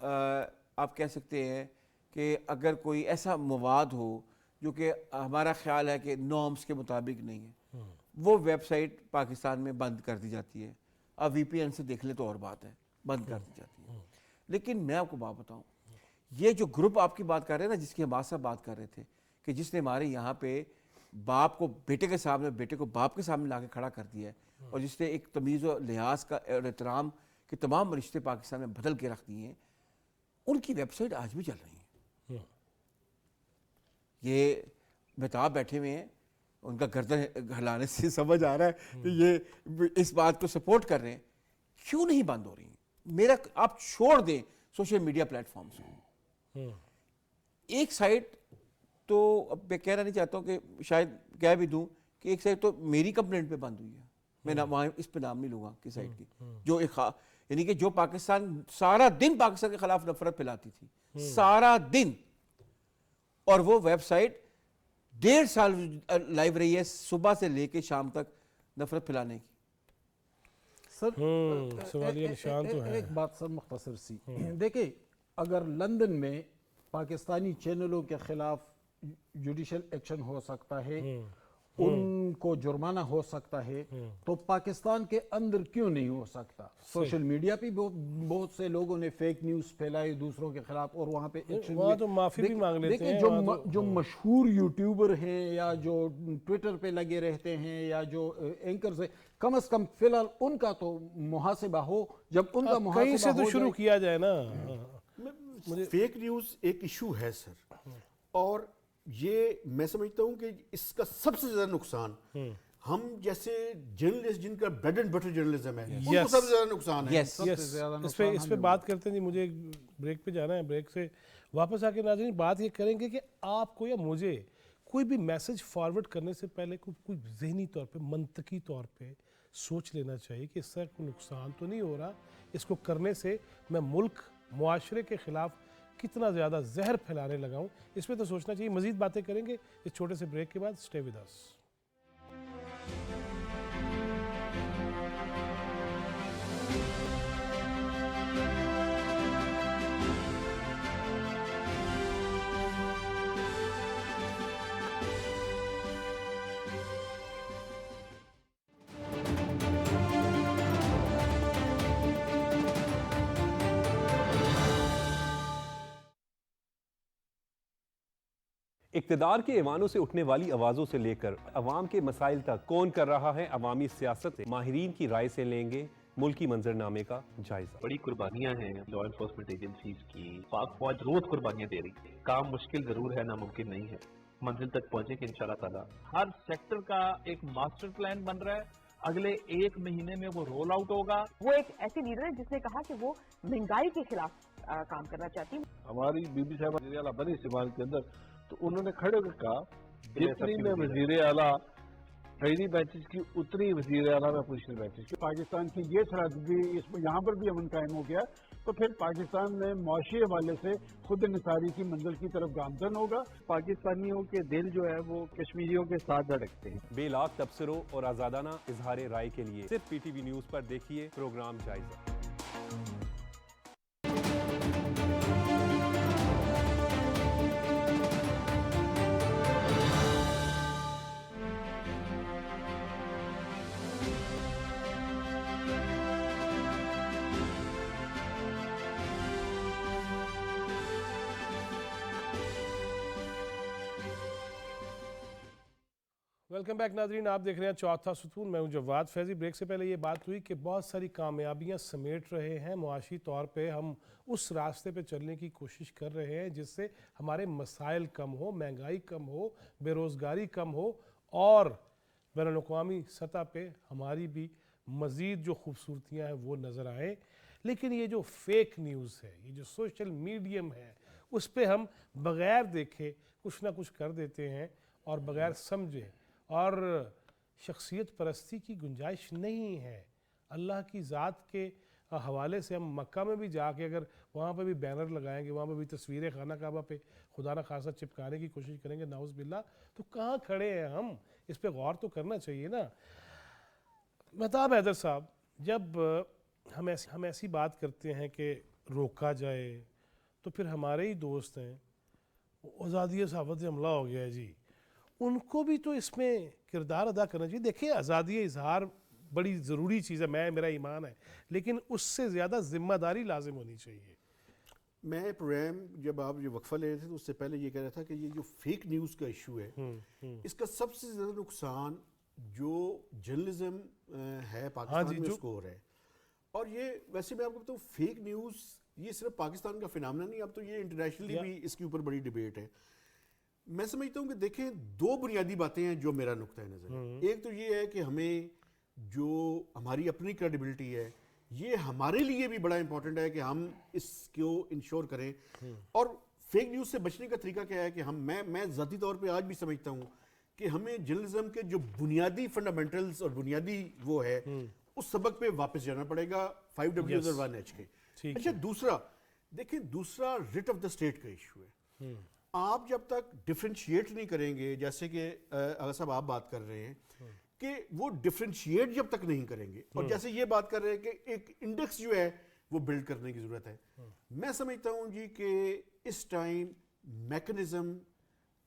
آپ کہہ سکتے ہیں کہ اگر کوئی ایسا مواد ہو جو کہ ہمارا خیال ہے کہ نارمز کے مطابق نہیں ہے، وہ ویب سائٹ پاکستان میں بند کر دی جاتی ہے. اب وی پی این سے دیکھ لیں تو اور بات ہے، بند کر دی جاتی ہے. لیکن میں آپ کو بات بتاؤں، یہ جو گروپ آپ کی بات کر رہے ہیں نا، جس کی ہمارے ساتھ بات کر رہے تھے کہ جس نے ہمارے یہاں پہ باپ کو بیٹے کے سامنے، بیٹے کو باپ کے سامنے لا کے کھڑا کر دیا ہے، اور جس نے ایک تمیز و لحاظ کا اور احترام کے تمام رشتے پاکستان میں بدل کے رکھ دیے ہیں، ان کی ویب سائٹ آج بھی چل رہی ہیں. یہ مہتاب بیٹھے ہوئے ہیں، ان کا گردن ہلانے سے سمجھ آ رہا ہے کہ یہ اس بات کو سپورٹ کر رہے ہیں. کیوں نہیں بند ہو رہی ہیں؟ آپ چھوڑ دیں سوشل میڈیا پلیٹ فارمز کو. ایک سائٹ تو اب میں کہنا نہیں چاہتا ہوں کہ شاید کہہ بھی دوں کہ ایک سائٹ تو میری کمپلینٹ پہ بند ہوئی ہے، میں وہاں اس پہ نام نہیں لوں گا کہ سائٹ کی، جو ایک یعنی کہ جو پاکستان سارا دن پاکستان کے خلاف نفرت پھیلاتی تھی، سارا دن، اور وہ ویب سائٹ 1.5 سال لائیو رہی ہے، صبح سے لے کے شام تک نفرت پھیلانے کی. سر سوالیہ نشان تو ہے. ایک بات سر مختصر سی دیکھیں، اگر لندن میں پاکستانی چینلوں کے خلاف جوڈیشل ایکشن ہو سکتا ہے، ان کو جرمانہ ہو سکتا ہے، تو پاکستان کے اندر کیوں نہیں ہو سکتا؟ سوشل میڈیا پہ بہت سے لوگوں نے فیک نیوز پھیلائی دوسروں کے خلاف، اور وہاں پہ ایکشن وہاں تو معافی بھی مانگ لیتے ہیں. جو مشہور یوٹیوبر ہیں یا جو ٹویٹر پہ لگے رہتے ہیں یا جو اینکرز ہیں، کم از کم فی الحال ان کا تو محاسبہ ہو. جب ان کا محاسبہ کہیں سے تو شروع کیا جائے نا. فیک نیوز ایک ایشو ہے سر، اور یہ میں سمجھتا ہوں کہ اس کا سب سے زیادہ نقصان ہم جیسے جرنلسٹ جن کا بریڈ اینڈ بٹر جرنلزم ہے، ان کو سب سے زیادہ نقصان ہے. اس پہ بات کرتے ہیں جی. مجھے بریک پہ جانا ہے، بریک سے واپس آ کے ناظرین بات یہ کریں گے کہ آپ کو یا مجھے کوئی بھی میسج فارورڈ کرنے سے پہلے کوئی ذہنی طور پہ، منطقی طور پہ سوچ لینا چاہیے کہ اس سے کوئی نقصان تو نہیں ہو رہا، اس کو کرنے سے میں ملک، معاشرے کے خلاف کتنا زیادہ زہر پھیلانے لگا ہوں. اس پہ تو سوچنا چاہیے. مزید باتیں کریں گے اس چھوٹے سے بریک کے بعد. Stay with us. اقتدار کے ایوانوں سے اٹھنے والی آوازوں سے لے کر عوام کے مسائل تک کون کر رہا ہے عوامی سیاست؟ ماہرین کی رائے سے لیں گے ملکی منظرنامے کا جائزہ. بڑی قربانیاں ہیں لا انفورسمنٹ ایجنسیز کی. پاک فوج روز قربانیاں دے رہی ہے. کام مشکل ضرور ہے، ناممکن نہیں ہے. منزل تک پہنچے گے انشاءاللہ تعالیٰ. ہر سیکٹر کا ایک ماسٹر پلان بن رہا ہے، اگلے 1 مہینے میں وہ رول آؤٹ ہوگا. وہ ایک ایسی لیڈر ہے جس نے کہا کہ وہ مہنگائی کے خلاف کام کرنا چاہتی. ہماری بی بی صاحبہ وزیر اعلیٰ بنی استعمال کے اندر تو انہوں نے کھڑے ہو کے کہا جتنی میں وزیر اعلیٰ ٹرینی بینچز کی اتنی وزیر اعلیٰ میں پوزیشنل بینچز کی. پاکستان کی یہ سرحد بھی یہاں پر بھی امن قائم ہو گیا تو پھر پاکستان میں معاشی حوالے سے خود انحصاری کی منزل کی طرف گامزن ہوگا. پاکستانیوں کے دل جو ہے وہ کشمیریوں کے ساتھ دھڑکتے ہیں. بے لاگ تبصروں اور آزادانہ اظہار رائے کے لیے صرف پی ٹی وی نیوز پر دیکھیے پروگرام جائزہ. ویلکم بیک ناظرین، آپ دیکھ رہے ہیں چوتھا ستون. میں ہوں جواد فیضی. بریک سے پہلے یہ بات ہوئی کہ بہت ساری کامیابیاں سمیٹ رہے ہیں. معاشی طور پہ ہم اس راستے پہ چلنے کی کوشش کر رہے ہیں جس سے ہمارے مسائل کم ہو، مہنگائی کم ہو، بے روزگاری کم ہو، اور بین الاقوامی سطح پہ ہماری بھی مزید جو خوبصورتیاں ہیں وہ نظر آئیں. لیکن یہ جو فیک نیوز ہے، یہ جو سوشل میڈیم ہے، اس پہ ہم بغیر دیکھے کچھ نہ کچھ کر دیتے ہیں اور بغیر سمجھے، اور شخصیت پرستی کی گنجائش نہیں ہے. اللہ کی ذات کے حوالے سے ہم مکہ میں بھی جا کے اگر وہاں پہ بھی بینر لگائیں گے، وہاں پہ بھی تصویریں خانہ کعبہ پہ خدا نہ خاصہ چپکانے کی کوشش کریں گے، نعوذ باللہ، تو کہاں کھڑے ہیں ہم؟ اس پہ غور تو کرنا چاہیے نا. مہتاب حیدر صاحب، جب ہم ایسی بات کرتے ہیں کہ روکا جائے تو پھر ہمارے ہی دوست ہیں، آزادی صحافت حملہ ہو گیا ہے جی، ان کو بھی تو اس میں کردار ادا کرنا چاہیے. دیکھیں، آزادی اظہار بڑی ضروری چیز ہے، میرا ایمان ہے، لیکن اس سے زیادہ ذمہ داری لازم ہونی چاہیے. میں پروگرام جب آپ یہ وقفہ لے رہے تھے تو اس سے پہلے یہ کہہ رہا تھا کہ یہ جو فیک نیوز کا ایشو ہے اس کا سب سے زیادہ نقصان جو جرنلزم ہے پاکستان میں اس کو ہو رہا ہے. اور یہ ویسے میں آپ کو بتاؤں فیک نیوز یہ صرف پاکستان کا فینامنا نہیں, اب تو یہ انٹرنیشنلی بھی اس کے اوپر بڑی ڈیبیٹ ہے. میں سمجھتا ہوں کہ دیکھیں دو بنیادی باتیں ہیں جو میرا نقطہ نظر ہے. ایک تو یہ ہے کہ ہمیں جو ہماری اپنی کریڈیبلٹی ہے یہ ہمارے لیے بھی بڑا امپورٹنٹ ہے کہ ہم اس کو انشور کریں. اور فیک نیوز سے بچنے کا طریقہ کیا ہے کہ میں ذاتی طور پہ آج بھی سمجھتا ہوں کہ ہمیں جرنلزم کے جو بنیادی فنڈامنٹلز اور بنیادی وہ ہے اس سبق پہ واپس جانا پڑے گا 5Ws اور 1H کے. اچھا دوسرا دیکھیں دوسرا ریٹ آف دا اسٹیٹ کا ایشو ہے. آپ جب تک ڈفرینشیٹ نہیں کریں گے, جیسے کہ اگر صاحب آپ بات کر رہے ہیں کہ وہ ڈفرینشیٹ جب تک نہیں کریں گے, اور جیسے یہ بات کر رہے ہیں کہ ایک انڈیکس جو ہے وہ بلڈ کرنے کی ضرورت ہے. میں سمجھتا ہوں جی کہ اس ٹائم میکنزم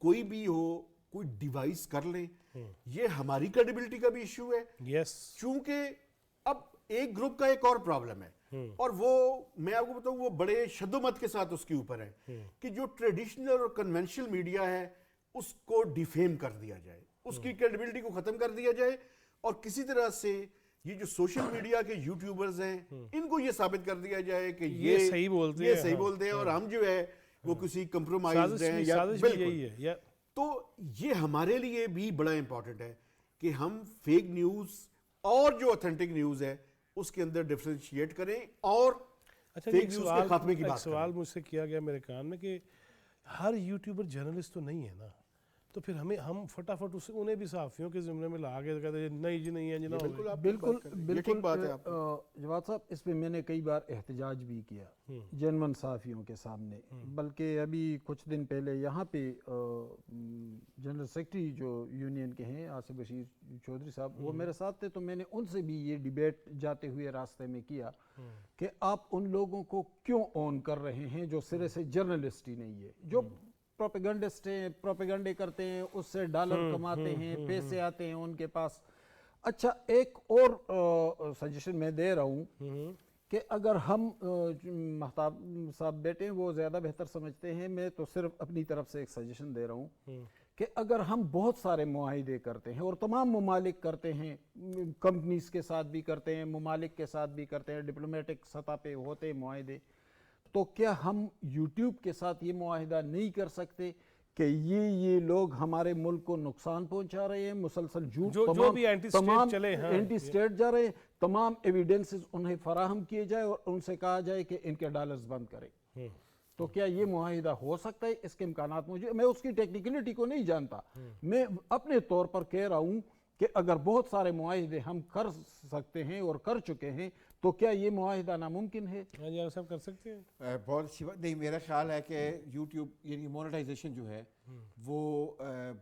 کوئی بھی ہو, کوئی ڈیوائس کر لیں, یہ ہماری کریڈیبلٹی کا بھی ایشو ہے. چونکہ اب ایک گروپ کا ایک اور پرابلم ہے, اور وہ میں آپ کو بتاؤں وہ بڑے شد و مت کے ساتھ اس کے اوپر ہے کہ جو ٹریڈیشنل اور کنونشنل میڈیا ہے اس کو ڈیفیم کر دیا جائے, اس کی کریڈیبلٹی کو ختم کر دیا جائے, اور کسی طرح سے یہ جو سوشل میڈیا کے یوٹیوبرز ہیں ان کو یہ ثابت کر دیا جائے کہ یہ صحیح بولتے ہیں اور ہم جو ہے وہ کسی کمپرومائز ہیں. یا بالکل تو یہ ہمارے لیے بھی بڑا امپورٹنٹ ہے کہ ہم فیک نیوز اور جو اتھینٹک نیوز ہے اس کے اندر ڈفرینشیٹ کریں اور فیک نیوز کے خاتمے کی بات کریں. سوال مجھ سے کیا گیا میرے کان میں کہ ہر یوٹیوبر جرنلسٹ تو نہیں ہے نا, تو پھر ہم فٹافٹ انہیں بھی صحافیوں کے زمرے میں لا کے کہتے ہیں نہیں جی نہیں ہے جی. بالکل جواد صاحب اس پہ میں نے کئی بار احتجاج بھی کیا جنون صحافیوں کے سامنے, بلکہ ابھی کچھ دن پہلے یہاں پہ جنرل سیکرٹری جو یونین کے ہیں آصف بشیر چودھری صاحب وہ میرے ساتھ تھے, تو میں نے ان سے بھی یہ ڈیبیٹ جاتے ہوئے راستے میں کیا کہ آپ ان لوگوں کو کیوں اون کر رہے ہیں جو سرے سے جرنلسٹ ہی نہیں ہے, جو پروپیگنڈسٹ ہیں, پروپیگنڈے کرتے ہیں, اس سے ڈالر کماتے ہیں, پیسے آتے ہیں ان کے پاس. اچھا ایک اور سجیشن میں دے رہا ہوں کہ اگر ہم مہتاب صاحب بیٹے وہ زیادہ بہتر سمجھتے ہیں, میں تو صرف اپنی طرف سے ایک سجیشن دے رہا ہوں کہ اگر ہم بہت سارے معاہدے کرتے ہیں اور تمام ممالک کرتے ہیں, کمپنیز کے ساتھ بھی کرتے ہیں, ممالک کے ساتھ بھی کرتے ہیں, ڈپلومیٹک سطح پہ ہوتے ہیں معاہدے, تو کیا ہم یوٹیوب کے ساتھ یہ معاہدہ نہیں کر سکتے کہ یہ لوگ ہمارے ملک کو نقصان پہنچا رہے ہیں, مسلسل جھوٹ تمام اینٹی اسٹیٹ جا رہے ہیں, تمام ایویڈنسز انہیں فراہم کیے جائے اور ان سے کہا جائے کہ ان کے ڈالرز بند کریں. تو کیا یہ معاہدہ ہو سکتا ہے؟ اس کے امکانات موجود, میں اس کی ٹیکنیکلٹی کو نہیں جانتا, میں اپنے طور پر کہہ رہا ہوں کہ اگر بہت سارے معاہدے ہم کر سکتے ہیں اور کر چکے ہیں تو کیا یہ معاہدہ ناممکن ہے؟ ہاں سب کر سکتے ہیں. بہت اچھی بات. نہیں میرا خیال ہے کہ یوٹیوب یعنی مونیٹائزیشن جو ہے وہ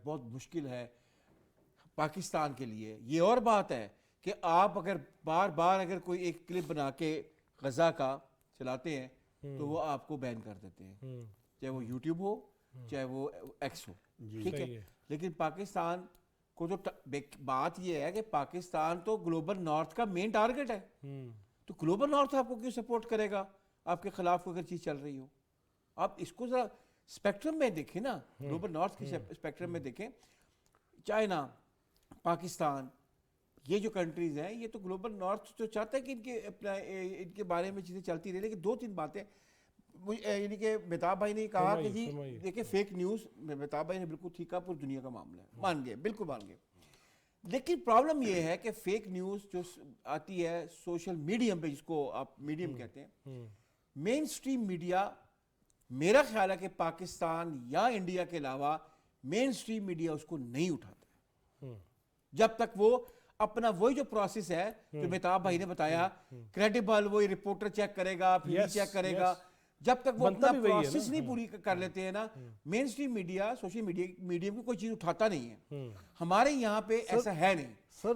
بہت مشکل ہے پاکستان کے لیے. یہ اور بات ہے کہ آپ اگر بار بار اگر کوئی ایک کلپ بنا کے غزہ کا چلاتے ہیں تو وہ آپ کو بین کر دیتے ہیں, چاہے وہ یوٹیوب ہو چاہے وہ ایکس ہو, ٹھیک ہے. لیکن پاکستان کو تو بات یہ ہے کہ پاکستان تو گلوبل نارتھ کا مین ٹارگٹ ہے, تو گلوبل نارتھ آپ کو کیوں سپورٹ کرے گا آپ کے خلاف اگر چیز چل رہی ہو؟ آپ اس کو ذرا اسپیکٹرم میں دیکھیں نا, گلوبل نارتھ کے اسپیکٹرم میں دیکھیں. چائنا, پاکستان, یہ جو کنٹریز ہیں یہ تو گلوبل نارتھ تو چاہتا ہے کہ ان کے بارے میں چیزیں چلتی رہے. لیکن دو تین باتیں یعنی کہ مہتاب بھائی نے کہا کہ جی دیکھیں فیک نیوز, مہتاب بھائی نے بالکل ٹھیک کہا, پوری دنیا کا معاملہ ہے, مان گئے, بالکل مان گئے. لیکن پرابلم یہ ہے کہ فیک نیوز جو آتی ہے سوشل میڈیم پہ, جس کو آپ میڈیم کہتے ہیں, مین سٹریم میڈیا, میرا خیال ہے کہ پاکستان یا انڈیا کے علاوہ مین سٹریم میڈیا اس کو نہیں اٹھاتا جب تک وہ اپنا وہی جو پروسیس ہے جو مہتاب بھائی نے بتایا, کریڈیبل, وہی رپورٹر چیک کرے گا, پھر چیک کرے گا, جب تک وہ اپنا پروسیس نہیں پوری کر لیتے ہیں نا, مین سٹریم میڈیا سوشل میڈیم کی کوئی چیز اٹھاتا نہیں ہے. ہمارے یہاں پہ ایسا ہے نہیں سر,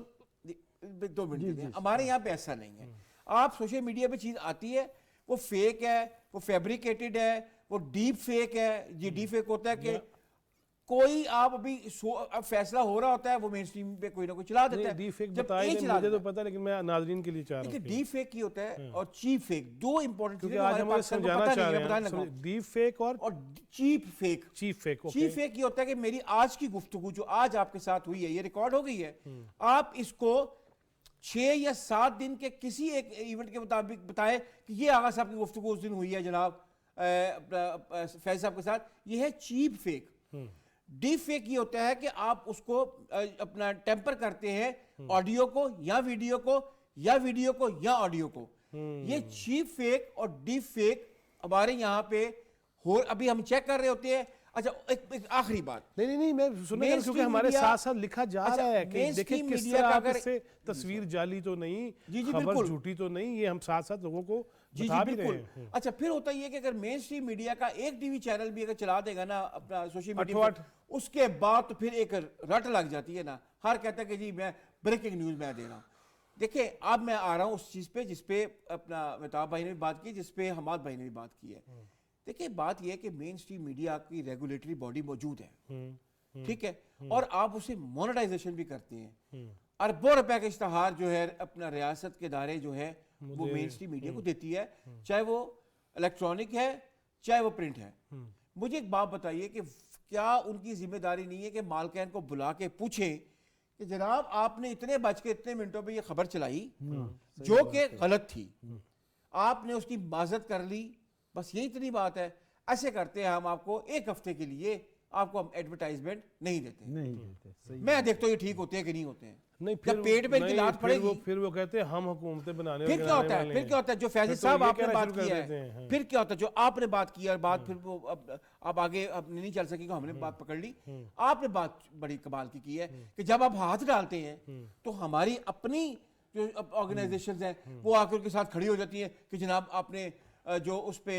2 منٹ, ہمارے یہاں پہ ایسا نہیں ہے. آپ سوشل میڈیا پہ چیز آتی ہے وہ فیک ہے, وہ فیبریکیٹڈ ہے, وہ ڈیپ فیک ہے. جی ڈیپ فیک ہوتا ہے کہ کوئی آپ ابھی اب فیصلہ ہو رہا ہوتا ہے وہ مین اسٹریم پہ کوئی نہ کوئی چلا دیتا ہے. ڈی فیک جب بتائیں یہ گے چلا مجھے تو دیتا ہے. پتہ لیکن میں ناظرین کے لیے چاہ رہا دیکھیں ہوں ڈی فیک کی ہوتا ہے اور چیپ فیک, دو امپورٹنٹ چیزیں کیونکہ آج ہمارے ہم پاکستان کو سمجھانا پتہ چاہ نہیں ہے. رہے بتانے ہیں لگا ڈی فیک اور cheap fake. Cheap fake. Cheap fake یہ ہوتا ہے کہ میری آج کی گفتگو جو آج آپ کے ساتھ ہوئی ہے یہ ریکارڈ ہو گئی ہے, آپ اس کو 6 یا 7 دن کے کسی ایک ایونٹ کے مطابق بتائے کہ یہ آغا صاحب کی گفتگو اس دن ہوئی ہے جناب فیض صاحب کے ساتھ. یہ ہے چیپ فیک. ڈی فیک یہ ہوتا ہے کہ آپ اس کو اپنا ٹیمپر کرتے ہیں آڈیو کو یا ویڈیو کو یا ویڈیو کو یا آڈیو کو. یہ چیپ فیک اور ڈی فیک ہمارے یہاں پہ ابھی ہم چیک کر رہے ہوتے ہیں. اچھا ایک آخری بات, نہیں میں سننا چاہتا ہوں کیونکہ ہمارے ساتھ ساتھ لکھا جا رہا ہے کہ دیکھیں کس طرح آپ اس سے تصویر جعلی تو نہیں, خبر جھوٹی تو نہیں, یہ ہم ساتھ ساتھ لوگوں کو بتا بھی رہے ہیں. اچھا پھر ہوتا یہ کہ اگر مین اسٹریم میڈیا کا ایک ٹی وی چینل بھی اگر چلا دے گا نا اپنا سوشل میڈیا پہ, اس کے بعد تو پھر ایک رٹ لگ جاتی ہے نا, ہر کہتا ہے کہ جی میں بریکنگ نیوز میں دے رہا ہوں. دیکھیں اب میں آ رہا ہوں اس چیز پہ جس پہ اپنا مہتاب بھائی نے بھی بات کی, جس پہ حماد بھائی نے بھی بات کی ہے. دیکھیں بات یہ ہے کہ مین اسٹریم میڈیا کی ریگولیٹری باڈی موجود ہے, ٹھیک ہے, اور آپ اسے مونیٹائزیشن بھی کرتے ہیں. اربوں روپے کا اشتہار جو ہے اپنا ریاست کے ادارے جو ہے وہ مین اسٹریم میڈیا کو دیتی ہے, چاہے وہ الیکٹرانک ہے چاہے وہ پرنٹ ہے. مجھے ایک بات بتائیے کہ کیا ان کی ذمہ داری نہیں ہے کہ مالکین کو بلا کے پوچھیں کہ جناب آپ نے اتنے بج کے اتنے منٹوں پہ یہ خبر چلائی جو کہ غلط تھی, آپ نے اس کی معذرت کر لی, بس یہی اتنی بات ہے. ایسے کرتے ہیں ہم آپ کو ایک ہفتے کے لیے آپ کو ہم ایڈورٹائزمنٹ نہیں دیتے. میں دیکھتا ہوں یہ ٹھیک ہوتے ہیں کہ نہیں ہوتے ہیں. جب پیٹ پہ ان کی لات پڑے گی پھر وہ کہتے ہیں ہم حکومتیں بنانے پھر کیا ہوتا ہے, پھر کیا ہوتا ہے جو فیض صاحب آپ نے بات کی ہے, پھر کیا ہوتا ہے جو آپ نے بات کی اور بات پھر وہ اب آگے نہیں چل سکی, ہم نے بات پکڑ لی. آپ نے بات بڑی کمال کی ہے کہ جب آپ ہاتھ ڈالتے ہیں تو ہماری اپنی جو آرگنائزیشنز ہیں وہ آ کر کے ساتھ کھڑی ہو جاتی ہیں کہ جناب آپ نے جو اس پہ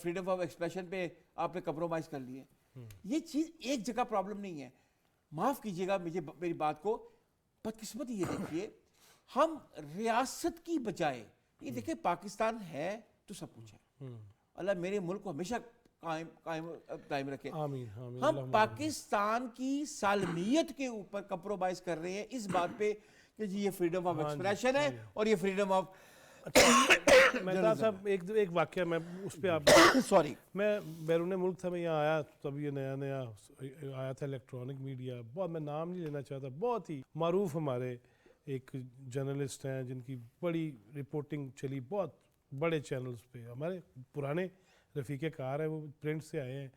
فریڈم آف ایکسپریشن پہ آپ نے کمپرومائز کر لیے. یہ چیز ایک جگہ پرابلم نہیں ہے, معاف کیجیے گا مجھے میری بات کو, بدقسمتی یہ دیکھیے ہم ریاست کی بجائے یہ دیکھیں پاکستان ہے تو سب کچھ ہے, اللہ میرے ملک کو ہمیشہ قائم رکھے. ہم پاکستان کی سالمیت کے اوپر کمپرومائز کر رہے ہیں اس بات پہ کہ جی یہ فریڈم آف ایکسپریشن ہے اور یہ فریڈم آف مہتاب صاحب ایک واقعہ میں اس پہ آپ سوری میں بیرون ملک تھا, میں یہاں آیا تب یہ نیا آیا تھا الیکٹرانک میڈیا, بہت میں نام نہیں لینا چاہتا, بہت ہی معروف ہمارے ایک جرنلسٹ ہیں جن کی بڑی رپورٹنگ چلی بہت بڑے چینلز پہ, ہمارے پرانے رفیق کار ہیں, وہ پرنٹ سے آئے ہیں.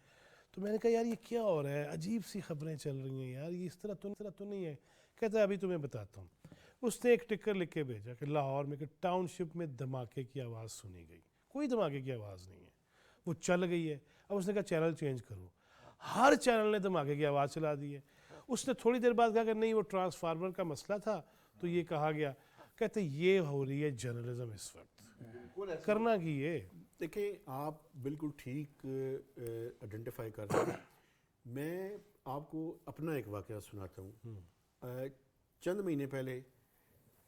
تو میں نے کہا یار یہ کیا ہو رہا ہے, عجیب سی خبریں چل رہی ہیں یار, یہ اس طرح تو نہیں ہے. کہتا ہے ابھی تمہیں بتاتا ہوں. اس نے ایک ٹکر لکھ کے بھیجا کہ لاہور میں کہ ٹاؤن شپ میں دھماکے کی آواز سنی گئی. کوئی دھماکے کی آواز نہیں ہے, وہ چل گئی ہے. اب اس نے کہا چینل چینج کرو, ہر چینل نے دھماکے کی آواز چلا دی ہے. اس نے تھوڑی دیر بعد کہا کہ نہیں وہ ٹرانسفارمر کا مسئلہ تھا تو یہ کہا گیا. کہتے یہ ہو رہی ہے جرنلزم اس وقت, کرنا کی ہے. دیکھیں آپ بالکل ٹھیک آئیڈینٹیفائی کر رہے ہیں. میں آپ کو اپنا ایک واقعہ سناتا ہوں. چند مہینے پہلے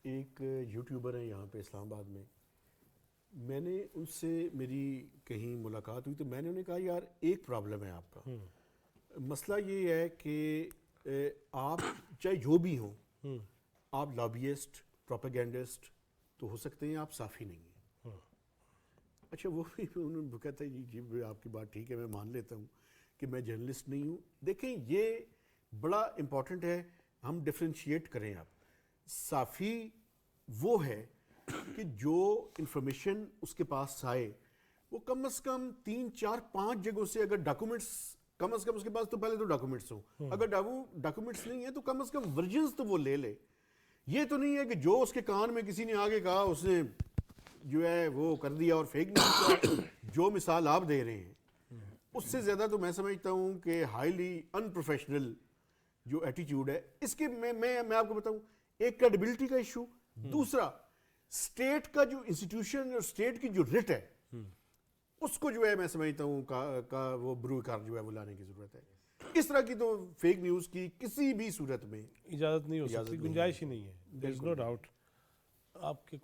ایک یوٹیوبر ہیں یہاں پہ اسلام آباد میں نے ان سے میری کہیں ملاقات ہوئی تو میں نے انہیں کہا یار ایک پرابلم ہے آپ کا, مسئلہ یہ ہے کہ آپ چاہے جو بھی ہوں, آپ لابیسٹ پروپیگینڈسٹ تو ہو سکتے ہیں, آپ صافی نہیں ہیں. اچھا وہ بھی انہوں نے کہتا ہے جی آپ کی بات ٹھیک ہے, میں مان لیتا ہوں کہ میں جرنلسٹ نہیں ہوں. دیکھیں یہ بڑا امپورٹنٹ ہے, ہم ڈفرینشیٹ کریں. آپ صافی وہ ہے کہ جو انفارمیشن اس کے پاس آئے وہ کم از کم 3 4 5 جگہوں سے, اگر ڈاکومنٹس کم از کم اس کے پاس تو پہلے تو ڈاکومنٹس ہوں, اگر ڈاکومنٹس نہیں ہیں تو کم از کم ورژنز تو وہ لے لے. یہ تو نہیں ہے کہ جو اس کے کان میں کسی نے آگے کہا اس نے جو ہے وہ کر دیا اور فیک نیوز. جو مثال آپ دے رہے ہیں اس سے زیادہ تو میں سمجھتا ہوں کہ ہائیلی ان پروفیشنل جو ایٹیٹیوڈ ہے اس کے میں آپ کو بتاؤں, ایک کریڈیبلٹی کا ایشو, دوسرا اسٹیٹ کا جو انسٹیٹیوشن اور اسٹیٹ کی جو رٹ ہے اس کو جو ہے میں سمجھتا ہوں کا وہ بروکار جو ہے وہ لانے کی ضرورت ہے. اس طرح کی تو فیک نیوز کی کسی بھی صورت میں اجازت نہیں ہو سکتی, گنجائش ہی نہیں ہے. there is no doubt. آپ کے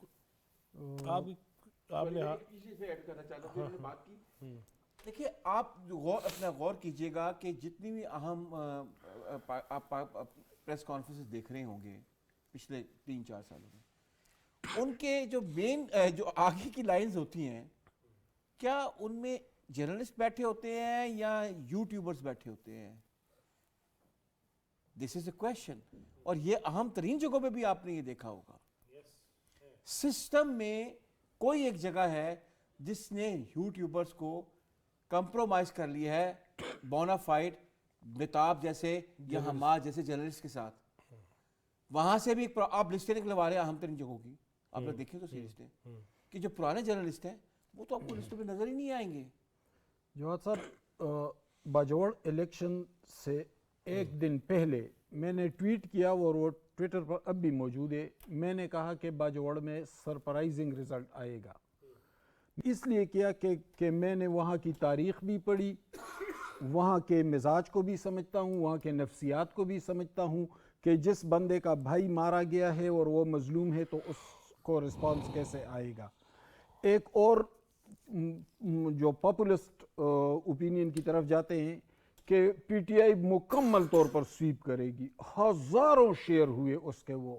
آپ نے ایڈ کرنا چاہتا ہوں, بات کی دیکھیے آپ اپنا غور کیجئے گا کہ جتنی بھی اہم آپ پریس کانفرنسز دیکھ رہے ہوں گے پچھلے 3-4 سالوں میں، ان کے جو مین جو آگے کی لائنز ہوتی ہیں، کیا ان میں جرنلسٹ بیٹھے ہوتے ہیں یا یوٹیوبرز بیٹھے ہوتے ہیں؟ دس از اے کویشچن. اور یہ اہم ترین جگہوں پہ بھی آپ نے یہ دیکھا ہوگا. سسٹم میں کوئی ایک جگہ ہے جس نے یوٹیوبرز کو کمپرومائز کر لیا ہے بونا فائڈ متاب جیسے یا حماد جیسے جرنلسٹ کے ساتھ. وہاں سے بھی آپ لسٹیں نکلوا رہے ہیں اہم ترین جگہوں کی. آپ نے دیکھیں تو لسٹیں کہ جو پرانے جرنلسٹ ہیں وہ تو آپ کو لسٹوں پہ نظر ہی نہیں آئیں گے. جواد صاحب، باجوڑ الیکشن سے ایک دن پہلے میں نے ٹویٹ کیا اور وہ ٹویٹر پر اب بھی موجود ہے. میں نے کہا کہ باجوڑ میں سرپرائزنگ رزلٹ آئے گا. اس لیے کیا کہ میں نے وہاں کی تاریخ بھی پڑھی، وہاں کے مزاج کو بھی سمجھتا ہوں، وہاں کے نفسیات کو بھی سمجھتا ہوں کہ جس بندے کا بھائی مارا گیا ہے اور وہ مظلوم ہے تو اس کو رسپانس کیسے آئے گا. ایک اور جو پاپولسٹ اوپینین کی طرف جاتے ہیں کہ پی ٹی آئی مکمل طور پر سویپ کرے گی. ہزاروں شیئر ہوئے اس کے وہ.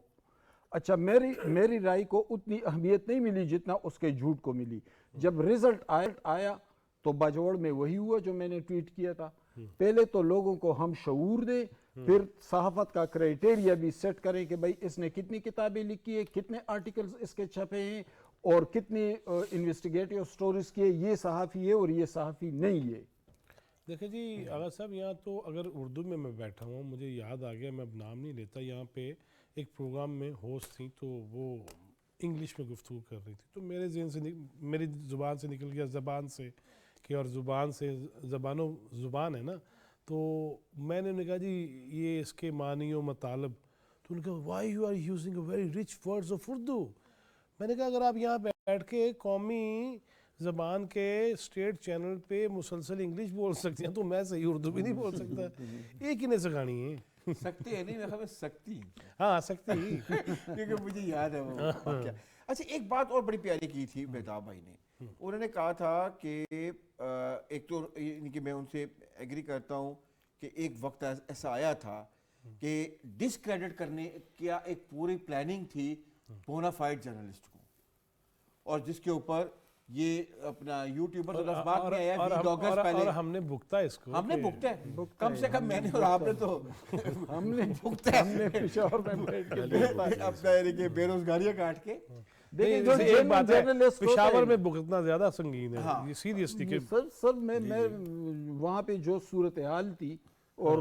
اچھا، میری رائے کو اتنی اہمیت نہیں ملی جتنا اس کے جھوٹ کو ملی. جب رزلٹ آیا تو باجوڑ میں وہی ہوا جو میں نے ٹویٹ کیا تھا. پہلے تو لوگوں کو ہم شعور دیں، پھر صحافت کا کرائٹیریا بھی سیٹ کریں کہ بھائی اس نے کتنی کتابیں لکھی ہیں، کتنے آرٹیکلز اس کے چھپے ہیں اور کتنی انویسٹیگیٹو سٹوریز کیے. یہ صحافی ہے اور یہ صحافی نہیں ہے. دیکھیں جی آغا صاحب، یہاں تو اگر اردو میں بیٹھا ہوں، مجھے یاد آ گیا، میں اب نام نہیں لیتا، یہاں پہ ایک پروگرام میں ہوسٹ تھیں تو وہ انگلش میں گفتگو کر رہی تھی، تو میرے ذہن سے میری زبان سے نکل گیا زبان سے کہ، اور زبان سے زبان ہے نا، تو میں نے کہا جی یہ اس کے معنی و مطالب. تو انہوں نے کہا why you are using a very rich words of Urdu. میں نے کہا اگر آپ یہاں بیٹھ کے قومی زبان کے اسٹیٹ چینل پہ مسلسل انگلش بول سکتے ہیں تو میں صحیح اردو بھی نہیں بول سکتا. ایک ہی نے سکھانی ہے. سکتے ہیں نہیں، میں خبر سکتی. ہاں سکتی، کیونکہ مجھے یاد ہے وہ واقعہ. اچھا، ایک بات اور بڑی پیاری کی تھی بیتاب بھائی نے. انہوں نے کہا تھا کہ ایک تو کہ میں ان سے ایگری کرتا ہوں کہ ایک وقت ایسا آیا تھا کہ ڈسکریڈٹ کرنے کیا ایک پوری پلاننگ تھی بونا فائڈ جرنلسٹ کو، اور جس کے اوپر یہ اپنا یوٹیوبر بات میں آیا ویلاگرز پہلے، اور ہم نے بھگتا اس کو، ہم نے بھگتا ہے کم سے کم میں نے اور آپ نے تو ہم نے بھگتا ہے. ہم نے پشاور میں بیٹھ کے اپنا یعنی کہ بے روزگاریاں کاٹ کے. دیکھیں جو ایک بات ہے، جرنلسٹ پشاور میں بھگتنا زیادہ سنگین ہے یہ سیریسلی کہ سر میں وہاں پہ جو صورتحال تھی اور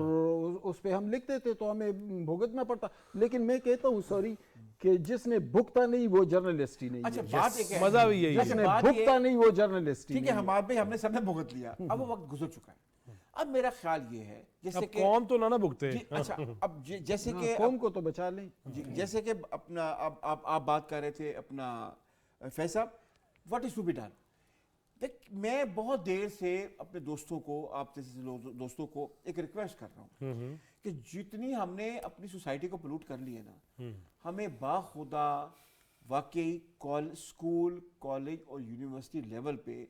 اس پہ ہم لکھتے تھے تو ہمیں بھگتنا پڑتا. لیکن میں کہتا ہوں سوری کہ جس نے بھگتا نہیں وہ جرنلسٹ ہی نہیں. اچھا بات ایک ہے، مزہ بھی یہی جس نے بھگتا نہیں وہ جرنلسٹ ہی ٹھیک ہے، ہمارے بھائی ہم نے سب نے بھگت لیا، اب وہ وقت گزر چکا ہے. اب میرا خیال یہ ہے جیسے کہ قوم تو نہ بھگتے. اچھا اب جیسے کہ قوم کو تو بچا لیں. جیسے کہ اپنا آپ بات کر رہے تھے اپنا فیض صاحب، what is to be done. میں بہت دیر سے اپنے دوستوں کو، آپ جیسے دوستوں کو ایک ریکویسٹ کر رہا ہوں کہ جتنی ہم نے اپنی سوسائٹی کو پلوٹ کر لی ہے نا، ہمیں باخدا واقعی اسکول، کالج اور یونیورسٹی لیول پہ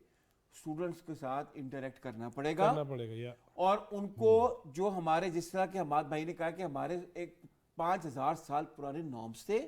اسٹوڈنٹس کے ساتھ انٹریکٹ کرنا پڑے گا. اور ان کو جو ہمارے جس طرح کہ حماد بھائی نے کہا کہ ہمارے ایک 5000 سال پرانے نارمز تھے،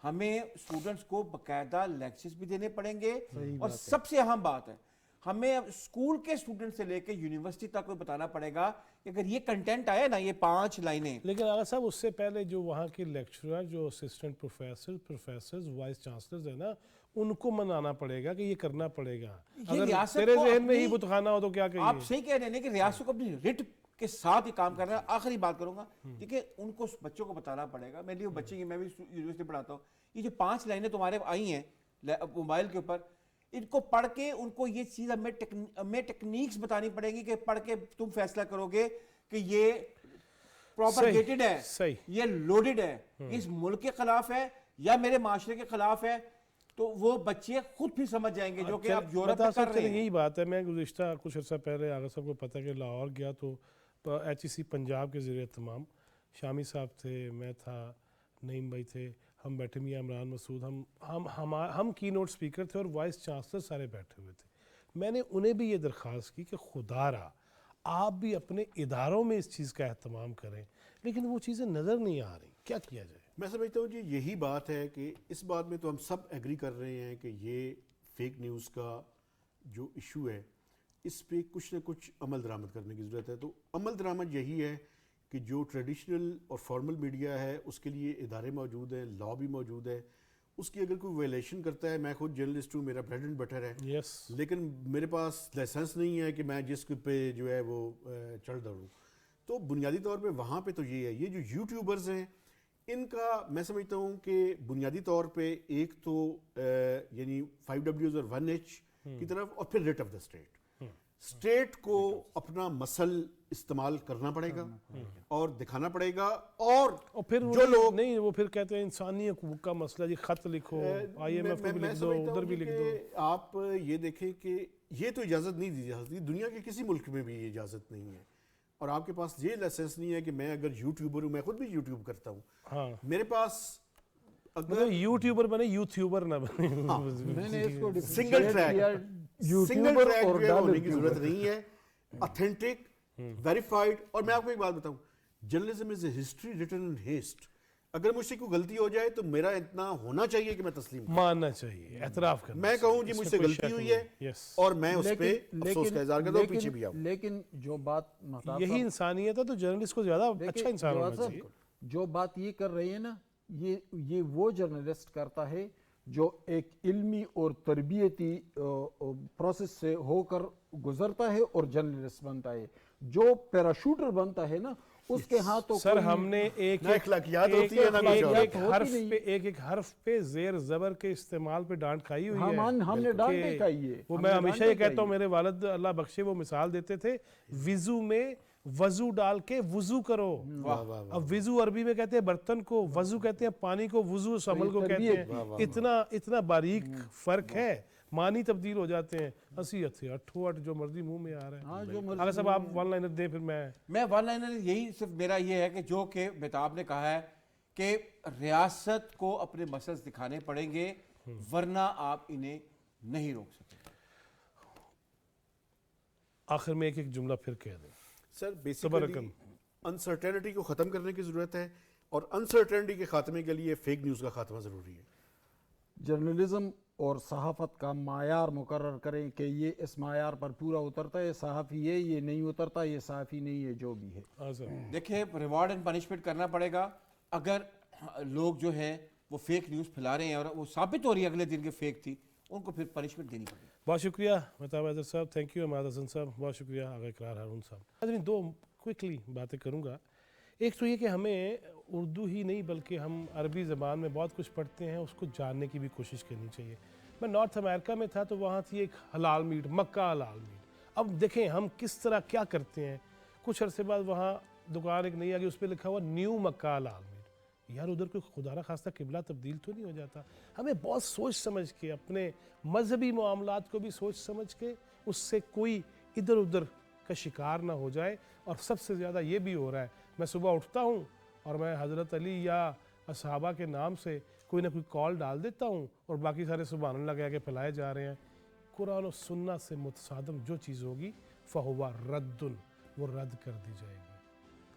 ہمیں اسٹوڈنٹس کو باقاعدہ لیکچرز بھی دینے پڑیں گے. اور سب سے اہم بات ہے، ہمیں اسکول کے اسٹوڈنٹ سے لے کے یونیورسٹی تک کو بتانا پڑے گا کہ اگر یہ کنٹینٹ آیا نا، یہ 5 لائنیں. لیکن آغا صاحب اس سے پہلے جو وہاں کے لیکچرر، جو اسسٹنٹ پروفیسرز، وائس چانسلرز ہیں نا، ان کو منانا پڑے گا کہ یہ کرنا پڑے گا. اگر تیرے ذہن میں ہی بت خانہ ہو تو کیا کہیے. آپ صحیح کہہ رہے ہیں کہ ریاست کو اپنی رٹ کے ساتھ ہی کام کرنا ہے. آخری بات کروں گا، دیکھیں ان کو بچوں کو بتانا پڑے گا. میرے لیے بچے، میں بھی یونیورسٹی پڑھاتا ہوں، یہ جو 5 لائنیں تمہارے آئی ہیں موبائل کے اوپر، ان کو پڑھ کے ان کو یہ چیز ہمیں ٹیکنیکس بتانی پڑیں گی کہ پڑھ کے تم فیصلہ کرو گے کہ یہ پروپیگیٹڈ ہے، یہ لوڈڈ ہے، اس ملک کے خلاف ہے یا میرے معاشرے کے خلاف ہے. تو وہ بچے خود بھی سمجھ جائیں گے جو کہ آپ یورپ میں کر رہے ہیں. یہی بات ہے. میں گزشتہ کچھ عرصہ پہلے آغا صاحب کو پتہ کہ لاہور گیا تو ایچ ای سی پنجاب کے زیر اہتمام شامی صاحب تھے، میں تھا، نعیم بھائی تھے، ہم بیٹھے، میاں عمران مسعود، ہم کی نوٹ سپیکر تھے اور وائس چانسلر سارے بیٹھے ہوئے تھے. میں نے انہیں بھی یہ درخواست کی کہ خدا را آپ بھی اپنے اداروں میں اس چیز کا اہتمام کریں، لیکن وہ چیزیں نظر نہیں آ رہی، کیا کیا جائے؟ میں سمجھتا ہوں جی یہی بات ہے کہ اس بات میں تو ہم سب ایگری کر رہے ہیں کہ یہ فیک نیوز کا جو ایشو ہے اس پہ کچھ نہ کچھ عمل درآمد کرنے کی ضرورت ہے. تو عمل درآمد یہی ہے کہ جو ٹریڈیشنل اور فارمل میڈیا ہے اس کے لیے ادارے موجود ہیں، لا بھی موجود ہے. اس کی اگر کوئی وائلیشن کرتا ہے، میں خود جرنلسٹ ہوں، میرا بریڈ اینڈ بٹر ہے، لیکن میرے پاس لائسنس نہیں ہے کہ میں جس پہ جو ہے وہ چڑھ دوڑوں. تو بنیادی طور پہ وہاں پہ تو یہ ہے. یہ جو یوٹیوبرز ہیں ان کا میں سمجھتا ہوں کہ بنیادی طور پہ ایک تو یعنی 5Ws اور 1H کی طرف، اور پھر ریٹ آف دا اسٹیٹ کو اپنا مسل استعمال کرنا پڑے گا اور دکھانا پڑے گا. اور پھر جو لوگ نہیں، وہ پھر کہتے ہیں انسانی حقوق کا مسئلہ جی، خط لکھو IMF کو بھی لکھ دو، ادھر بھی لکھ دو. آپ یہ دیکھیں کہ یہ تو اجازت نہیں دی جاتی، دنیا کے کسی ملک میں بھی یہ اجازت نہیں ہے. اور آپ کے پاس یہ لائسنس نہیں ہے کہ میں اگر یوٹیوبر ہوں، میں خود بھی یوٹیوب کرتا ہوں، میرے پاس اگر یوٹیوبر بنے یوٹیوبر نہ بنے. میں نے اس کو سنگل ٹریک جو ہے ہونے کی ضرورت نہیں ہے. Authentic, verified. اور میں آپ کو ایک بات بتاؤں، journalism is a history written in heist. اگر مجھ سے کوئی غلطی ہو جائے تو میرا اتنا ہونا چاہیے کہ میں تسلیم ماننا چاہیے، اعتراف کرنا. میں کہوں جی مجھ سے غلطی ہوئی ہے اور میں اس پہ افسوس کا اظہار کرتا ہوں، پیچھے بھی آؤں. لیکن جو بات یہی انسانیت ہے تو جرنلسٹ کو زیادہ اچھا انسان ہونا چاہیے. جو بات یہ کر رہی ہے نا، یہ وہ جرنلسٹ کرتا ہے جو ایک علمی اور تربیتی پروسیس سے ہو کر گزرتا ہے اور جرنلسٹ بنتا ہے. جو پیراشوٹر بنتا ہے نا، اس کے ہاں تو سر ہم نے ایک حرف پہ زیر زبر کے استعمال پہ ڈانٹ کھائی ہوئی ہے. ہم نے ڈانٹ نہیں کھائی ہے. وہ میں ہمیشہ یہ کہتا ہوں، میرے والد اللہ بخشے وہ مثال دیتے تھے، وضو میں وضو ڈال کے وضو کرو. اب وضو عربی میں کہتے ہیں برتن کو، وضو کہتے ہیں پانی کو، وضو عمل کو کہتے ہیں. اتنا باریک فرق ہے، معنی تبدیل ہو جاتے ہیں. اسی اٹھو جو مرضی منہ میں آ رہا ہے. اگر صاحب آپ ون لائنر دیں پھر میں ون لائنر یہی صرف میرا یہ ہے کہ جو کہ مہتاب نے کہا ہے کہ ریاست کو اپنے مسئلے دکھانے پڑیں گے ورنہ آپ انہیں نہیں روک سکتے. آخر میں ایک جملہ پھر کہہ دیں. سر بیسیکلی انسرٹینٹی کو ختم کرنے کی ضرورت ہے، اور انسرٹینٹی کے خاتمے کے لیے فیک نیوز کا خاتمہ ضروری ہے. جرنلزم اور صحافت کا معیار مقرر کریں کہ یہ اس معیار پر پورا اترتا ہے، صحافی ہے، یہ نہیں اترتا، یہ صحافی نہیں ہے، جو بھی ہے. دیکھیں ریوارڈ اینڈ پنشمنٹ کرنا پڑے گا. اگر لوگ جو ہیں وہ فیک نیوز پھیلا رہے ہیں اور وہ ثابت ہو رہی ہے اگلے دن کے فیک تھی، ان کو پھر پنشمنٹ دینی پڑے گی. بہت شکریہ مہتاب حیدر صاحب، تھینک یو عماد حسن صاحب، بہت شکریہ آغا اقرار ہارون صاحب. دو کوئکلی باتیں کروں گا. ایک تو یہ کہ ہمیں اردو ہی نہیں بلکہ ہم عربی زبان میں بہت کچھ پڑھتے ہیں، اس کو جاننے کی بھی کوشش کرنی چاہیے. میں نارتھ امریکہ میں تھا تو وہاں تھی ایک حلال میٹ، مکہ حلال میٹ. اب دیکھیں ہم کس طرح کیا کرتے ہیں. کچھ عرصے بعد وہاں دکان ایک نئی آ گئی، اس پہ لکھا ہوا نیو مکہ حلال میٹ. یار ادھر کوئی خدا نہ خواستہ قبلہ تبدیل تو نہیں ہو جاتا؟ ہمیں بہت سوچ سمجھ کے اپنے مذہبی معاملات کو بھی سوچ سمجھ کے اس سے کوئی ادھر ادھر کا شکار نہ ہو جائے. اور سب سے زیادہ یہ بھی ہو رہا ہے، میں صبح اٹھتا ہوں اور میں حضرت علی یا اصحابہ کے نام سے کوئی نہ کوئی کال ڈال دیتا ہوں اور باقی سارے سبحان اللہ کہہ کے پھیلائے جا رہے ہیں. قرآن و سنت سے متصادم جو چیز ہوگی فہو رد، وہ رد کر دی جائے گی.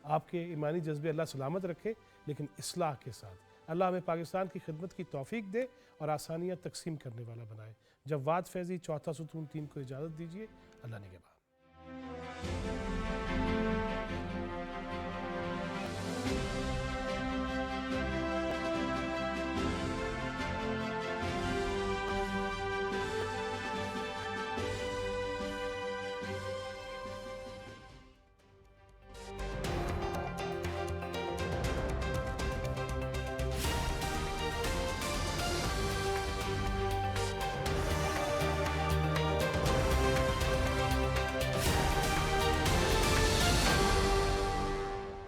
آپ کے ایمانی جذبے اللہ سلامت رکھے، لیکن اصلاح کے ساتھ. اللہ ہمیں پاکستان کی خدمت کی توفیق دے اور آسانیاں تقسیم کرنے والا بنائے. جواد فیضی، چوتھا ستون ٹیم کو اجازت دیجیے. اللہ نگہبان.